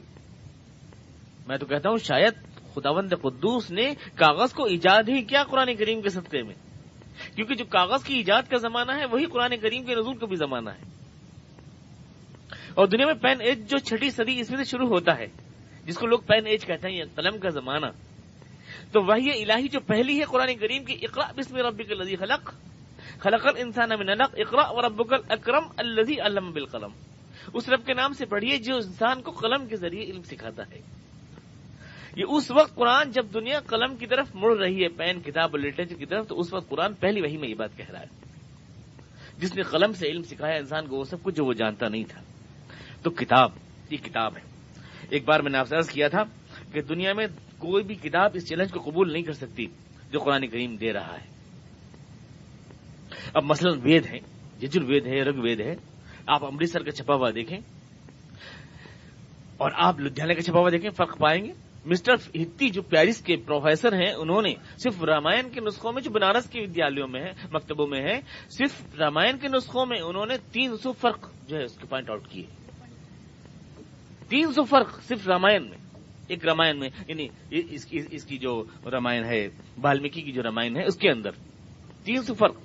میں تو کہتا ہوں شاید خداوند قدوس نے کاغذ کو ایجاد ہی کیا قرآن کریم کے صدقے میں، کیونکہ جو کاغذ کی ایجاد کا زمانہ ہے وہی قرآن کریم کے نزول کا بھی زمانہ ہے. اور دنیا میں پین ایج جو 6 صدی اس میں سے شروع ہوتا ہے، جس کو لوگ پین ایج کہتے ہیں، قلم کا زمانہ، تو وحی الہی جو پہلی ہے قرآن کریم کی، اقرأ بسم ربک الذی خلق خلق الانسان من علق اقرأ وربک الاکرم الذی علم بالقلم. اس رب کے نام سے پڑھیے جو انسان کو قلم کے ذریعے علم سکھاتا ہے. یہ اس وقت قرآن جب دنیا قلم کی طرف مڑ رہی ہے، پین، کتاب اور لٹریچر کی طرف، تو اس وقت قرآن پہلی وحی میں یہ بات کہہ رہا ہے. جس نے قلم سے علم سکھایا انسان کو وہ سب کچھ جو وہ جانتا نہیں تھا. تو کتاب، یہ کتاب ہے. ایک بار میں نے آپ سے عرض کیا تھا کہ دنیا میں کوئی بھی کتاب اس چیلنج کو قبول نہیں کر سکتی جو قرآن کریم دے رہا ہے. اب مثلا وید ہے، یجروید ہے، رگ وید ہے. آپ امرتسر کا چھپا ہوا دیکھیں اور آپ لدھیانہ کا چھپا ہوا دیکھیں، فرق پائیں گے. مسٹر ہتی جو پیرس کے پروفیسر ہیں، انہوں نے صرف رامائن کے نسخوں میں جو بنارس کے ودیالیوں میں ہے، مکتبوں میں ہے، صرف رامائن کے نسخوں میں انہوں نے 300 فرق جو ہے اس کے پوائنٹ آؤٹ کیے. 300 فرق صرف رامائن میں. ایک رامائن میں، یعنی اس کی جو رامائن ہے، والمیکی کی جو رامائن ہے، اس کے اندر 300 فرق.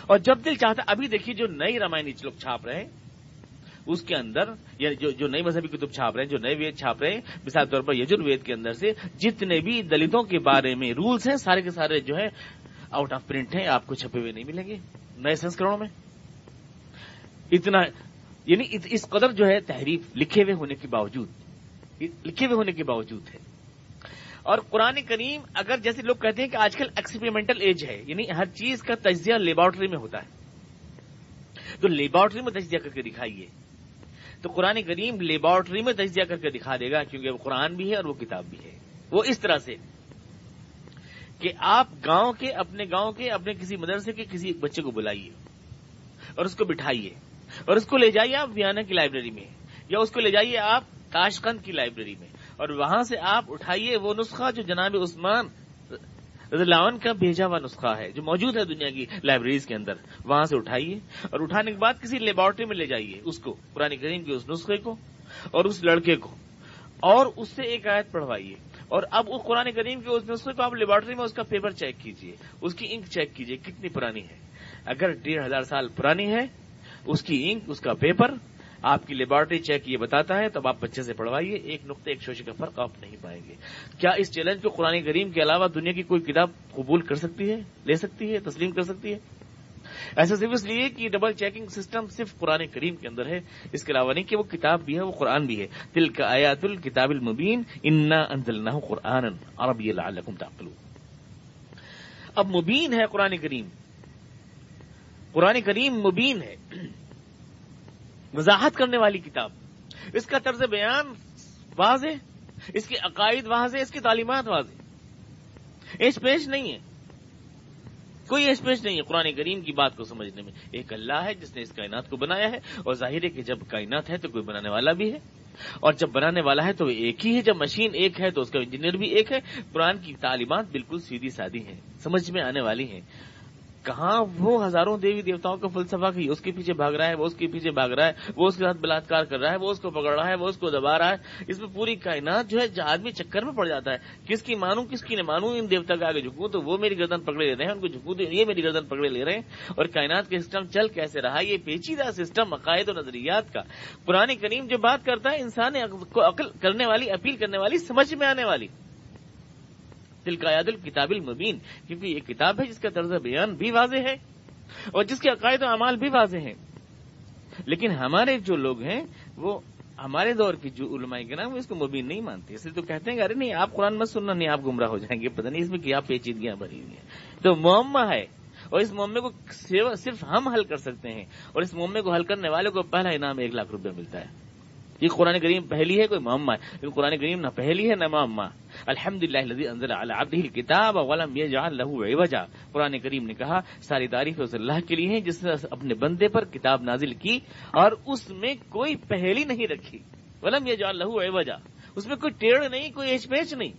اور جب دل چاہتا، ابھی دیکھیے جو نئی رامائن لوگ چھاپ رہے ہیں اس کے اندر، یا جو نئی مذہبی کتب چھاپ رہے ہیں، جو نئے وید چھاپ رہے ہیں، مثال طور پر یجروید کے اندر سے جتنے بھی دلتوں کے بارے میں رولز ہیں سارے کے سارے جو ہے آؤٹ آف پرنٹ ہیں، آپ کو چھپے ہوئے نہیں ملیں گے نئے سنسکرણوں میں. اتنا یعنی اس قدر جو ہے تحریف لکھے ہوئے ہونے کے باوجود ہے. اور قرآن کریم اگر جیسے لوگ کہتے ہیں کہ آج کل ایکسپیریمنٹل ایج ہے، یعنی ہر چیز کا تجزیہ لیبارٹری میں ہوتا ہے، تو لیبارٹری میں تجزیہ کر کے دکھائیے. تو قرآن کریم لیبارٹری میں تجزیہ کر کے دکھا دے گا، کیونکہ وہ قرآن بھی ہے اور وہ کتاب بھی ہے. وہ اس طرح سے کہ آپ اپنے کسی مدرسے کے کسی ایک بچے کو بلائیے اور اس کو بٹھائیے اور اس کو لے جائیے آپ ویانا کی لائبریری میں، یا اس کو لے جائیے آپ تاشقند کی لائبریری میں، اور وہاں سے آپ اٹھائیے وہ نسخہ جو جناب عثمان رضی اللہ عنہ کا بھیجا ہوا نسخہ ہے جو موجود ہے دنیا کی لائبریریز کے اندر، وہاں سے اٹھائیے اور اٹھانے کے بعد کسی لیبارٹری میں لے جائیے اس کو، قرآن کریم کے اس نسخے کو اور اس لڑکے کو، اور اس سے ایک آیت پڑھوائیے. اور اب اس قرآن کریم کے اس نسخے کو آپ لیبارٹری میں اس کا پیپر چیک کیجئے، اس کی انک چیک کیجئے کتنی پرانی ہے. اگر 1500 سال پرانی ہے اس کی انک، اس کا پیپر، آپ کی لیبارٹری چیک یہ بتاتا ہے، تو آپ بچے سے پڑھوائیے، ایک نقطے ایک شوشے کا فرق آپ نہیں پائیں گے. کیا اس چیلنج کو قرآن کریم کے علاوہ دنیا کی کوئی کتاب قبول کر سکتی ہے، لے سکتی ہے، تسلیم کر سکتی ہے؟ ایسا صرف اس لیے کہ ڈبل چیکنگ سسٹم صرف قرآن کریم کے اندر ہے، اس کے علاوہ نہیں کہ وہ کتاب بھی ہے، وہ قرآن بھی ہے. تلک آیات الکتاب المبین انا انزلناہ قرآنا عربیا لعلکم تعقلون. اب مبین ہے قرآن کریم مبین ہے، وضاحت کرنے والی کتاب. اس کا طرز بیان واضح، اس کے عقائد واضح، اس کی تعلیمات واضح، ایش پیش نہیں ہے، کوئی ایش پیش نہیں ہے قرآن کریم کی بات کو سمجھنے میں. ایک اللہ ہے جس نے اس کائنات کو بنایا ہے، اور ظاہر ہے کہ جب کائنات ہے تو کوئی بنانے والا بھی ہے، اور جب بنانے والا ہے تو وہ ایک ہی ہے، جب مشین ایک ہے تو اس کا انجینئر بھی ایک ہے. قرآن کی تعلیمات بالکل سیدھی سادی ہیں، سمجھ میں آنے والی ہیں. کہاں وہ ہزاروں دیوی دیوتاؤں کا فلسفہ کہ اس کے پیچھے بھاگ رہا ہے، وہ اس کے پیچھے بھاگ رہا ہے، وہ اس کے ساتھ بلاತ್کار کر رہا ہے، وہ اس کو پکڑ رہا ہے، وہ اس کو دبا رہا ہے. اس میں پوری کائنات جو ہے آدمی چکر میں پڑ جاتا ہے، کس کی مانوں کس کی نہ مانوں. ان دیوتا کے آگے جھکوں تو وہ میری گردن پکڑے لے رہے ہیں، ان کو جھکوں تو یہ میری گردن پکڑے لے رہے ہیں. اور کائنات کے سسٹم چل کیسے رہا، یہ پیچیدہ سسٹم عقائد و نظریات کا. قرآن کریم جو بات کرتا ہے انسان کو عقل کرنے والی، اپیل کرنے والی، سمجھ میں آنے والی. تلک آیات الکتاب المبین، کیونکہ یہ کتاب ہے جس کا طرز بیان بھی واضح ہے اور جس کے عقائد و اعمال بھی واضح ہیں. لیکن ہمارے جو لوگ ہیں، وہ ہمارے دور کی جو علماء کرام اس کو مبین نہیں مانتے، اس لیے تو کہتے ہیں کہ ارے نہیں آپ قرآن مت سننا، نہیں آپ گمراہ ہو جائیں گے، پتہ نہیں اس میں کیا پیچیدگیاں بھری ہوئی ہیں. تو معمہ ہے، اور اس معمے کو صرف ہم حل کر سکتے ہیں، اور اس معمے کو حل کرنے والے کو پہلا انعام 1 لاکھ روپے ملتا ہے. یہ قرآن کریم پہلی ہے کوئی معمہ ہے، لیکن قرآن کریم نہ پہلی ہے نہ معمہ. الحمدللہ الذی انزل علی عبدہ الکتاب ولم یجعل لہ عوجا. قرآن کریم نے کہا ساری تعریف اس اللہ کے لیے ہیں جس نے اپنے بندے پر کتاب نازل کی اور اس میں کوئی پہلی نہیں رکھی. ولم یجعل لہ عوجا، اس میں کوئی ٹیڑھ نہیں، کوئی ایچ پیچ نہیں.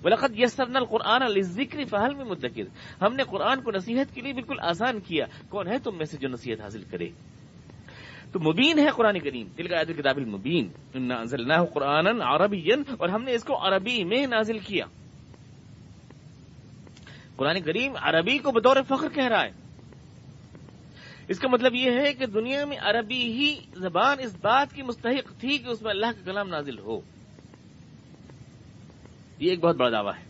وَلَقَدْ يَسَّرْنَا الْقُرْآنَ لِلذِّكْرِ فَهَلْ مِن مُدَّكِرٍ. ہم نے قرآن کو نصیحت کے لیے بالکل آسان کیا، کون ہے تم میں سے جو نصیحت حاصل کرے. تو مبین ہے قرآن کریم، تلک آیات الکتاب المبین، انا انزلناہ قرآنا عربیا، اور ہم نے اس کو عربی میں نازل کیا۔ قرآن کریم عربی کو بطور فخر کہہ رہا ہے۔ اس کا مطلب یہ ہے کہ دنیا میں عربی ہی زبان اس بات کی مستحق تھی کہ اس میں اللہ کا کلام نازل ہو۔ یہ ایک بہت بڑا دعویٰ ہے،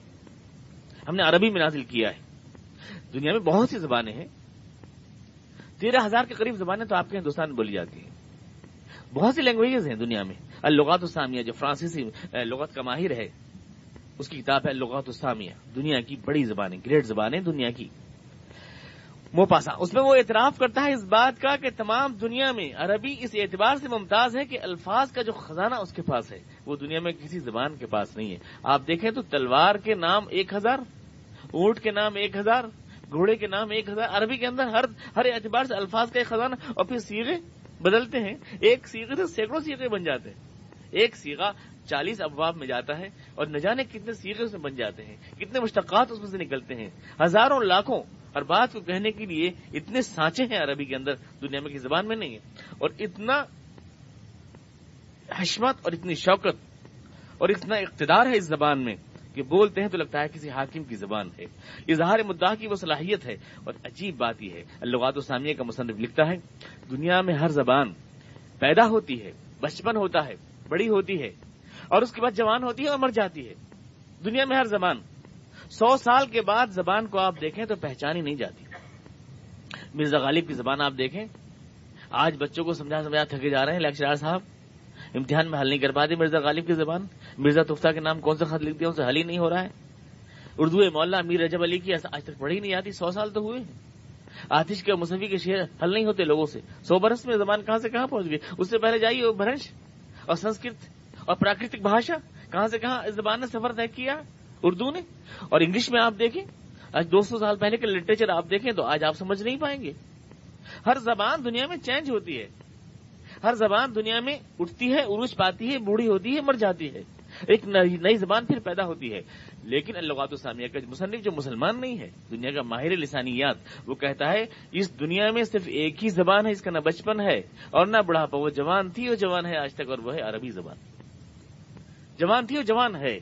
ہم نے عربی میں نازل کیا ہے۔ دنیا میں بہت سی زبانیں ہیں، 13,000 کے قریب زبانیں تو آپ کے ہندوستان میں بولی جاتی ہیں۔ بہت سی لینگویجز ہیں دنیا میں۔ اللغات السامیہ، جو فرانسیسی لغت کا ماہر ہے، اس کی کتاب ہے اللغات السامیہ، دنیا کی بڑی زبانیں، گریٹ زبانیں دنیا کی، موپاسا۔ اس میں وہ اعتراف کرتا ہے اس بات کا کہ تمام دنیا میں عربی اس اعتبار سے ممتاز ہے کہ الفاظ کا جو خزانہ اس کے پاس ہے وہ دنیا میں کسی زبان کے پاس نہیں ہے۔ آپ دیکھیں تو تلوار کے نام 1000، اونٹ کے نام 1000، گھوڑے کے نام 1000، عربی کے اندر ہر اعتبار سے الفاظ کا ایک خزانہ، اور پھر صیغے بدلتے ہیں، ایک صیغے سے سینکڑوں صیغے بن جاتے ہیں۔ ایک صیغہ 40 ابواب میں جاتا ہے اور نہ جانے کتنے صیغے اس میں بن جاتے ہیں، کتنے مشتقات اس میں سے نکلتے ہیں، ہزاروں لاکھوں، ہر بات کو کہنے کے لیے اتنے سانچے ہیں عربی کے اندر، دنیا میں کی زبان میں نہیں ہے۔ اور اتنا حشمت اور اتنی شوکت اور اتنا اقتدار ہے اس زبان میں کہ بولتے ہیں تو لگتا ہے کسی حاکم کی زبان ہے۔ اظہار مدعا کی وہ صلاحیت ہے۔ اور عجیب بات یہ ہے، اللغات السامیہ کا مصنف لکھتا ہے، دنیا میں ہر زبان پیدا ہوتی ہے، بچپن ہوتا ہے، بڑی ہوتی ہے، اور اس کے بعد جوان ہوتی ہے اور مر جاتی ہے۔ دنیا میں ہر زبان 100 سال کے بعد زبان کو آپ دیکھیں تو پہچانی نہیں جاتی۔ مرزا غالب کی زبان آپ دیکھیں، آج بچوں کو سمجھا تھکے جا رہے ہیں لیکچرار صاحب، امتحان میں حل نہیں کر پاتے مرزا غالب کی زبان۔ مرزا تفتہ کے نام کون سے خط لکھ دیا، ان سے حل ہی نہیں ہو رہا ہے۔ اردو مولانا امیر رجب علی کی آج تک پڑھی نہیں آتی، 100 سال تو ہوئے۔ آتش کے مصنفی کے شعر حل نہیں ہوتے لوگوں سے، 100 برس میں زبان کہاں سے کہاں پہنچ گئی۔ اس سے پہلے جائیے بھرنش اور سنسکرت اور پراکرتک بھاشا، کہاں سے کہاں اس زبان نے سفر طے کیا اردو نے۔ اور انگلش میں آپ دیکھیں، آج 200 سال پہلے کے لٹریچر آپ دیکھیں تو آج آپ سمجھ نہیں پائیں گے۔ ہر زبان دنیا میں چینج ہوتی ہے، ہر زبان دنیا میں اٹھتی ہے، عروج پاتی ہے، بوڑھی ہوتی ہے، مر جاتی ہے، ایک نئی زبان پھر پیدا ہوتی ہے۔ لیکن اللغات السامیہ کا مصنف جو مسلمان نہیں ہے، دنیا کا ماہر لسانیات، وہ کہتا ہے اس دنیا میں صرف ایک ہی زبان ہے، اس کا نہ بچپن ہے اور نہ بڑھاپا، وہ جوان تھی اور جوان ہے آج تک، اور وہ ہے عربی زبان۔ جوان تھی اور جوان ہے،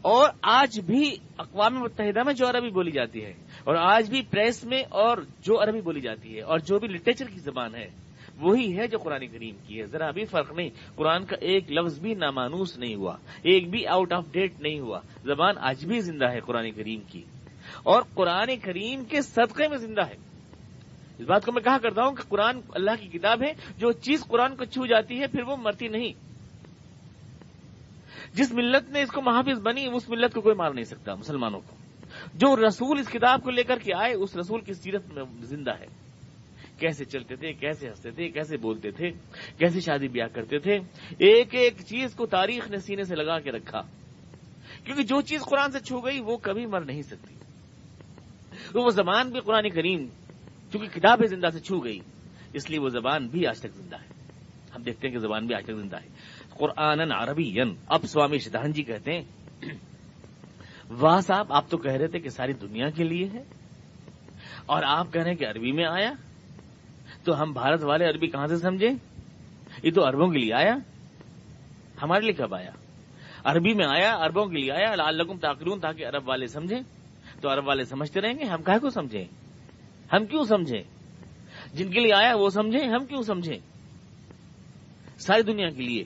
اور آج بھی اقوام متحدہ میں جو عربی بولی جاتی ہے، اور آج بھی پریس میں اور جو عربی بولی جاتی ہے، اور جو بھی لٹریچر کی زبان ہے، وہی ہے جو قرآن کریم کی ہے۔ ذرا بھی فرق نہیں، قرآن کا ایک لفظ بھی نامانوس نہیں ہوا، ایک بھی آؤٹ آف ڈیٹ نہیں ہوا، زبان آج بھی زندہ ہے قرآن کریم کی، اور قرآن کریم کے صدقے میں زندہ ہے۔ اس بات کو میں کہا کرتا ہوں کہ قرآن اللہ کی کتاب ہے، جو چیز قرآن کو چھو جاتی ہے پھر وہ مرتی نہیں۔ جس ملت نے اس کو محافظ بنی، اس ملت کو کوئی مار نہیں سکتا، مسلمانوں کو۔ جو رسول اس کتاب کو لے کر کے آئے، اس رسول کی سیرت میں زندہ ہے، کیسے چلتے تھے، کیسے ہنستے تھے، کیسے بولتے تھے، کیسے شادی بیاہ کرتے تھے، ایک ایک چیز کو تاریخ نے سینے سے لگا کے رکھا، کیونکہ جو چیز قرآن سے چھو گئی وہ کبھی مر نہیں سکتی۔ تو وہ زبان بھی قرآن کریم چونکہ کتاب زندہ سے چھو گئی، اس لیے وہ زبان بھی آج تک زندہ ہے۔ ہم دیکھتے ہیں کہ زبان بھی آج تک زندہ ہے۔ قرآن عربی۔ اب سوامی شتاہن جی کہتے ہیں، واہ صاحب، آپ تو کہہ رہے تھے کہ ساری دنیا کے لیے ہے، اور آپ کہہ رہے ہیں کہ عربی میں آیا، تو ہم بھارت والے عربی کہاں سے سمجھیں؟ یہ تو عربوں کے لیے آیا، ہمارے لیے کب آیا؟ عربی میں آیا، عربوں کے لیے آیا، لعلکم تعقلون، تاکہ عرب والے سمجھیں۔ تو عرب والے سمجھتے رہیں گے، ہم کہے کو سمجھیں؟ ہم کیوں سمجھیں؟ جن کے لیے آیا وہ سمجھیں، ہم کیوں سمجھیں؟ ساری دنیا کے لیے۔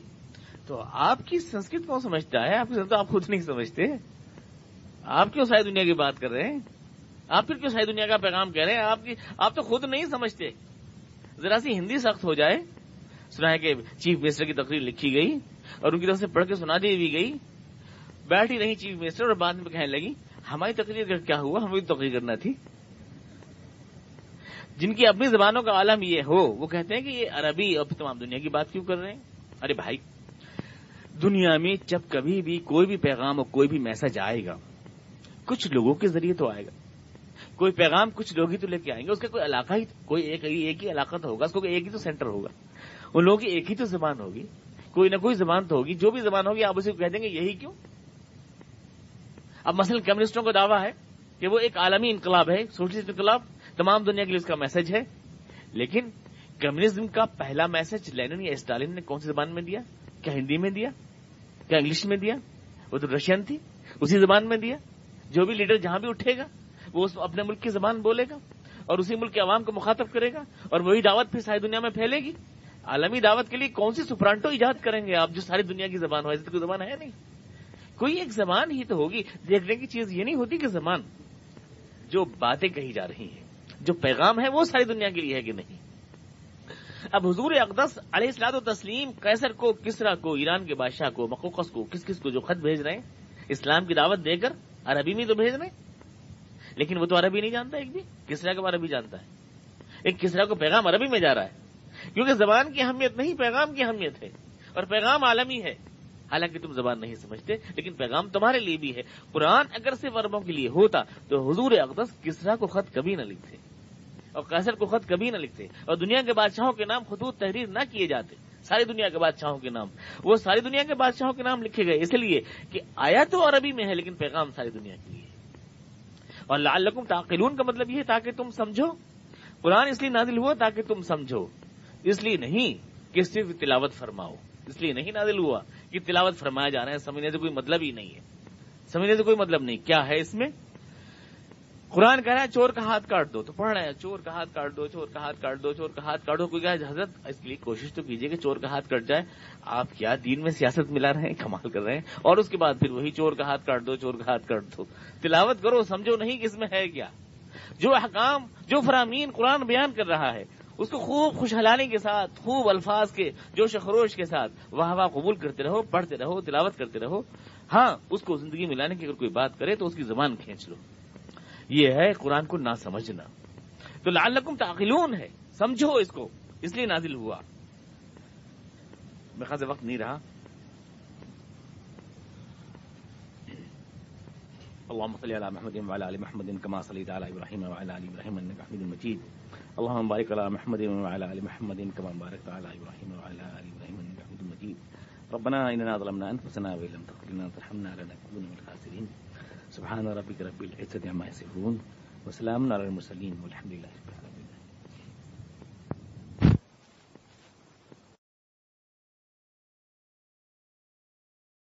تو آپ کی سنسکرت کون سمجھتا ہے؟ آپ کی سنسکرت آپ خود نہیں سمجھتے، آپ کیوں ساری دنیا کی بات کر رہے ہیں؟ آپ پھر کیوں ساری دنیا کا پیغام کہہ رہے ہیں؟ آپ تو خود نہیں سمجھتے۔ ذرا سی ہندی سخت ہو جائے، سنا ہے کہ چیف منسٹر کی تقریر لکھی گئی اور ان کی طرف سے پڑھ کے سنا دی بھی گئی، بیٹھ ہی رہی چیف منسٹر اور بعد میں کہنے لگی ہماری تقریر کا کیا ہوا، ہمیں تقریر کرنا تھی۔ جن کی اپنی زبانوں کا عالم یہ ہو، وہ کہتے ہیں کہ یہ عربی اور تمام دنیا کی بات کیوں کر رہے ہیں؟ ارے بھائی، دنیا میں جب کبھی بھی کوئی بھی پیغام اور کوئی بھی میسج آئے گا، کچھ لوگوں کے ذریعے تو آئے گا، کوئی پیغام کچھ لوگ ہی تو لے کے آئیں گے، اس کا کوئی علاقہ ہی، کوئی ایک ہی علاقہ تو ہوگا، اس کو ایک ہی تو سینٹر ہوگا، ان لوگوں کی ایک ہی تو زبان ہوگی، کوئی نہ کوئی زبان تو ہوگی، جو بھی زبان ہوگی آپ اسے کہہ دیں گے یہی کیوں؟ اب مثلا کمیونسٹوں کا دعویٰ ہے کہ وہ ایک عالمی انقلاب ہے، سوشلسٹ انقلاب، تمام دنیا کے لیے اس کا میسج ہے، لیکن کمیونزم کا پہلا میسج لینن یا اسٹالن نے کون سی زبان میں دیا؟ کیا ہندی میں دیا؟ کیا انگلش میں دیا؟ وہ تو رشین تھی، اسی زبان میں دیا. جو بھی لیڈر جہاں بھی اٹھے گا وہ اپنے ملک کی زبان بولے گا اور اسی ملک کے عوام کو مخاطب کرے گا، اور وہی دعوت پھر ساری دنیا میں پھیلے گی. عالمی دعوت کے لیے کون سی سپرانٹو ایجاد کریں گے آپ جو ساری دنیا کی زبان ہو؟ ایسی تو کوئی زبان ہے نہیں. کوئی ایک زبان ہی تو ہوگی. دیکھنے کی چیز یہ نہیں ہوتی کہ زبان جو باتیں کہی جا رہی ہیں، جو پیغام ہے وہ ساری دنیا کے لیے ہے کہ نہیں. اب حضور اقدس علیہ الصلوۃ والتسلیم قیصر کو، کسریٰ کو، ایران کے بادشاہ کو، مقوقس کو، کس کو جو خط بھیج رہے ہیں اسلام کی دعوت دے کر، عربی میں تو بھیج رہے ہیں، لیکن وہ تو عربی نہیں جانتا. ایک بھی کسریٰ کو عربی جانتا ہے. ایک کسریٰ کو پیغام عربی میں جا رہا ہے، کیونکہ زبان کی اہمیت نہیں، پیغام کی اہمیت ہے، اور پیغام عالمی ہے. حالانکہ تم زبان نہیں سمجھتے، لیکن پیغام تمہارے لیے بھی ہے. قرآن اگر صرف عربوں کے لیے ہوتا تو حضور اقدس کسریٰ کو خط کبھی نہ لکھتے، اور قیصر کو خط کبھی نہ لکھتے، اور دنیا کے بادشاہوں کے نام خطوط تحریر نہ کیے جاتے. ساری دنیا کے بادشاہوں کے نام، وہ ساری دنیا کے بادشاہوں کے نام لکھے گئے اس لیے کہ آیا تو عربی میں ہے لیکن پیغام ساری دنیا کے لیے. اور لعلکم تعقلون کا مطلب یہ ہے تاکہ تم سمجھو. قرآن اس لیے نازل ہوا تاکہ تم سمجھو، اس لیے نہیں کہ صرف تلاوت فرماؤ. اس لیے نہیں نازل ہوا کہ تلاوت فرمایا جا رہا ہے، سمجھنے سے کوئی مطلب ہی نہیں ہے. سمجھنے سے کوئی مطلب نہیں. کیا ہے اس میں؟ قرآن کہہ رہا ہے چور کا ہاتھ کاٹ دو، تو پڑھ رہے ہیں چور کا ہاتھ کاٹ دو، چور کا ہاتھ کاٹ دو، چور کا ہاتھ کاٹو. کوئی کہا حضرت اس کے لیے کوشش تو کیجئے کہ چور کا ہاتھ کٹ جائے. آپ کیا دین میں سیاست ملا رہے ہیں، کمال کر رہے ہیں. اور اس کے بعد پھر وہی چور کا ہاتھ کاٹ دو، چور کا ہاتھ کاٹ دو. تلاوت کرو، سمجھو نہیں کہ اس میں ہے کیا. جو احکام، جو فرامین قرآن بیان کر رہا ہے اس کو خوب خوشحالی کے ساتھ، خوب الفاظ کے جوش و خروش کے ساتھ واہ واہ قبول کرتے رہو، پڑھتے رہو، تلاوت کرتے رہو. ہاں اس کو زندگی میں لانے کی اگر کوئی بات کرے تو اس کی زبان کھینچ لو. یہ ہے قرآن کو نہ سمجھنا. تو لعلکم تعقلون ہے، سمجھو اس کو، اس لیے نازل ہوا. میرے خیال سے وقت نہیں رہا. اللهم صل على محمد وعلى ال محمد كما صليت على ابراهيم وعلى ال ابراهيم انك حميد مجيد. اللهم بارك على محمد وعلى ال محمد كما باركت على ابراهيم وعلى ال ابراهيم انك حميد مجيد. ربنا اننا ظلمنا انفسنا وان لم تغفر لنا وترحمنا لنكونن من الخاسرين. سبحان ربك رب العزة عما يصفون وسلام على المرسلين والحمد لله رب العالمين.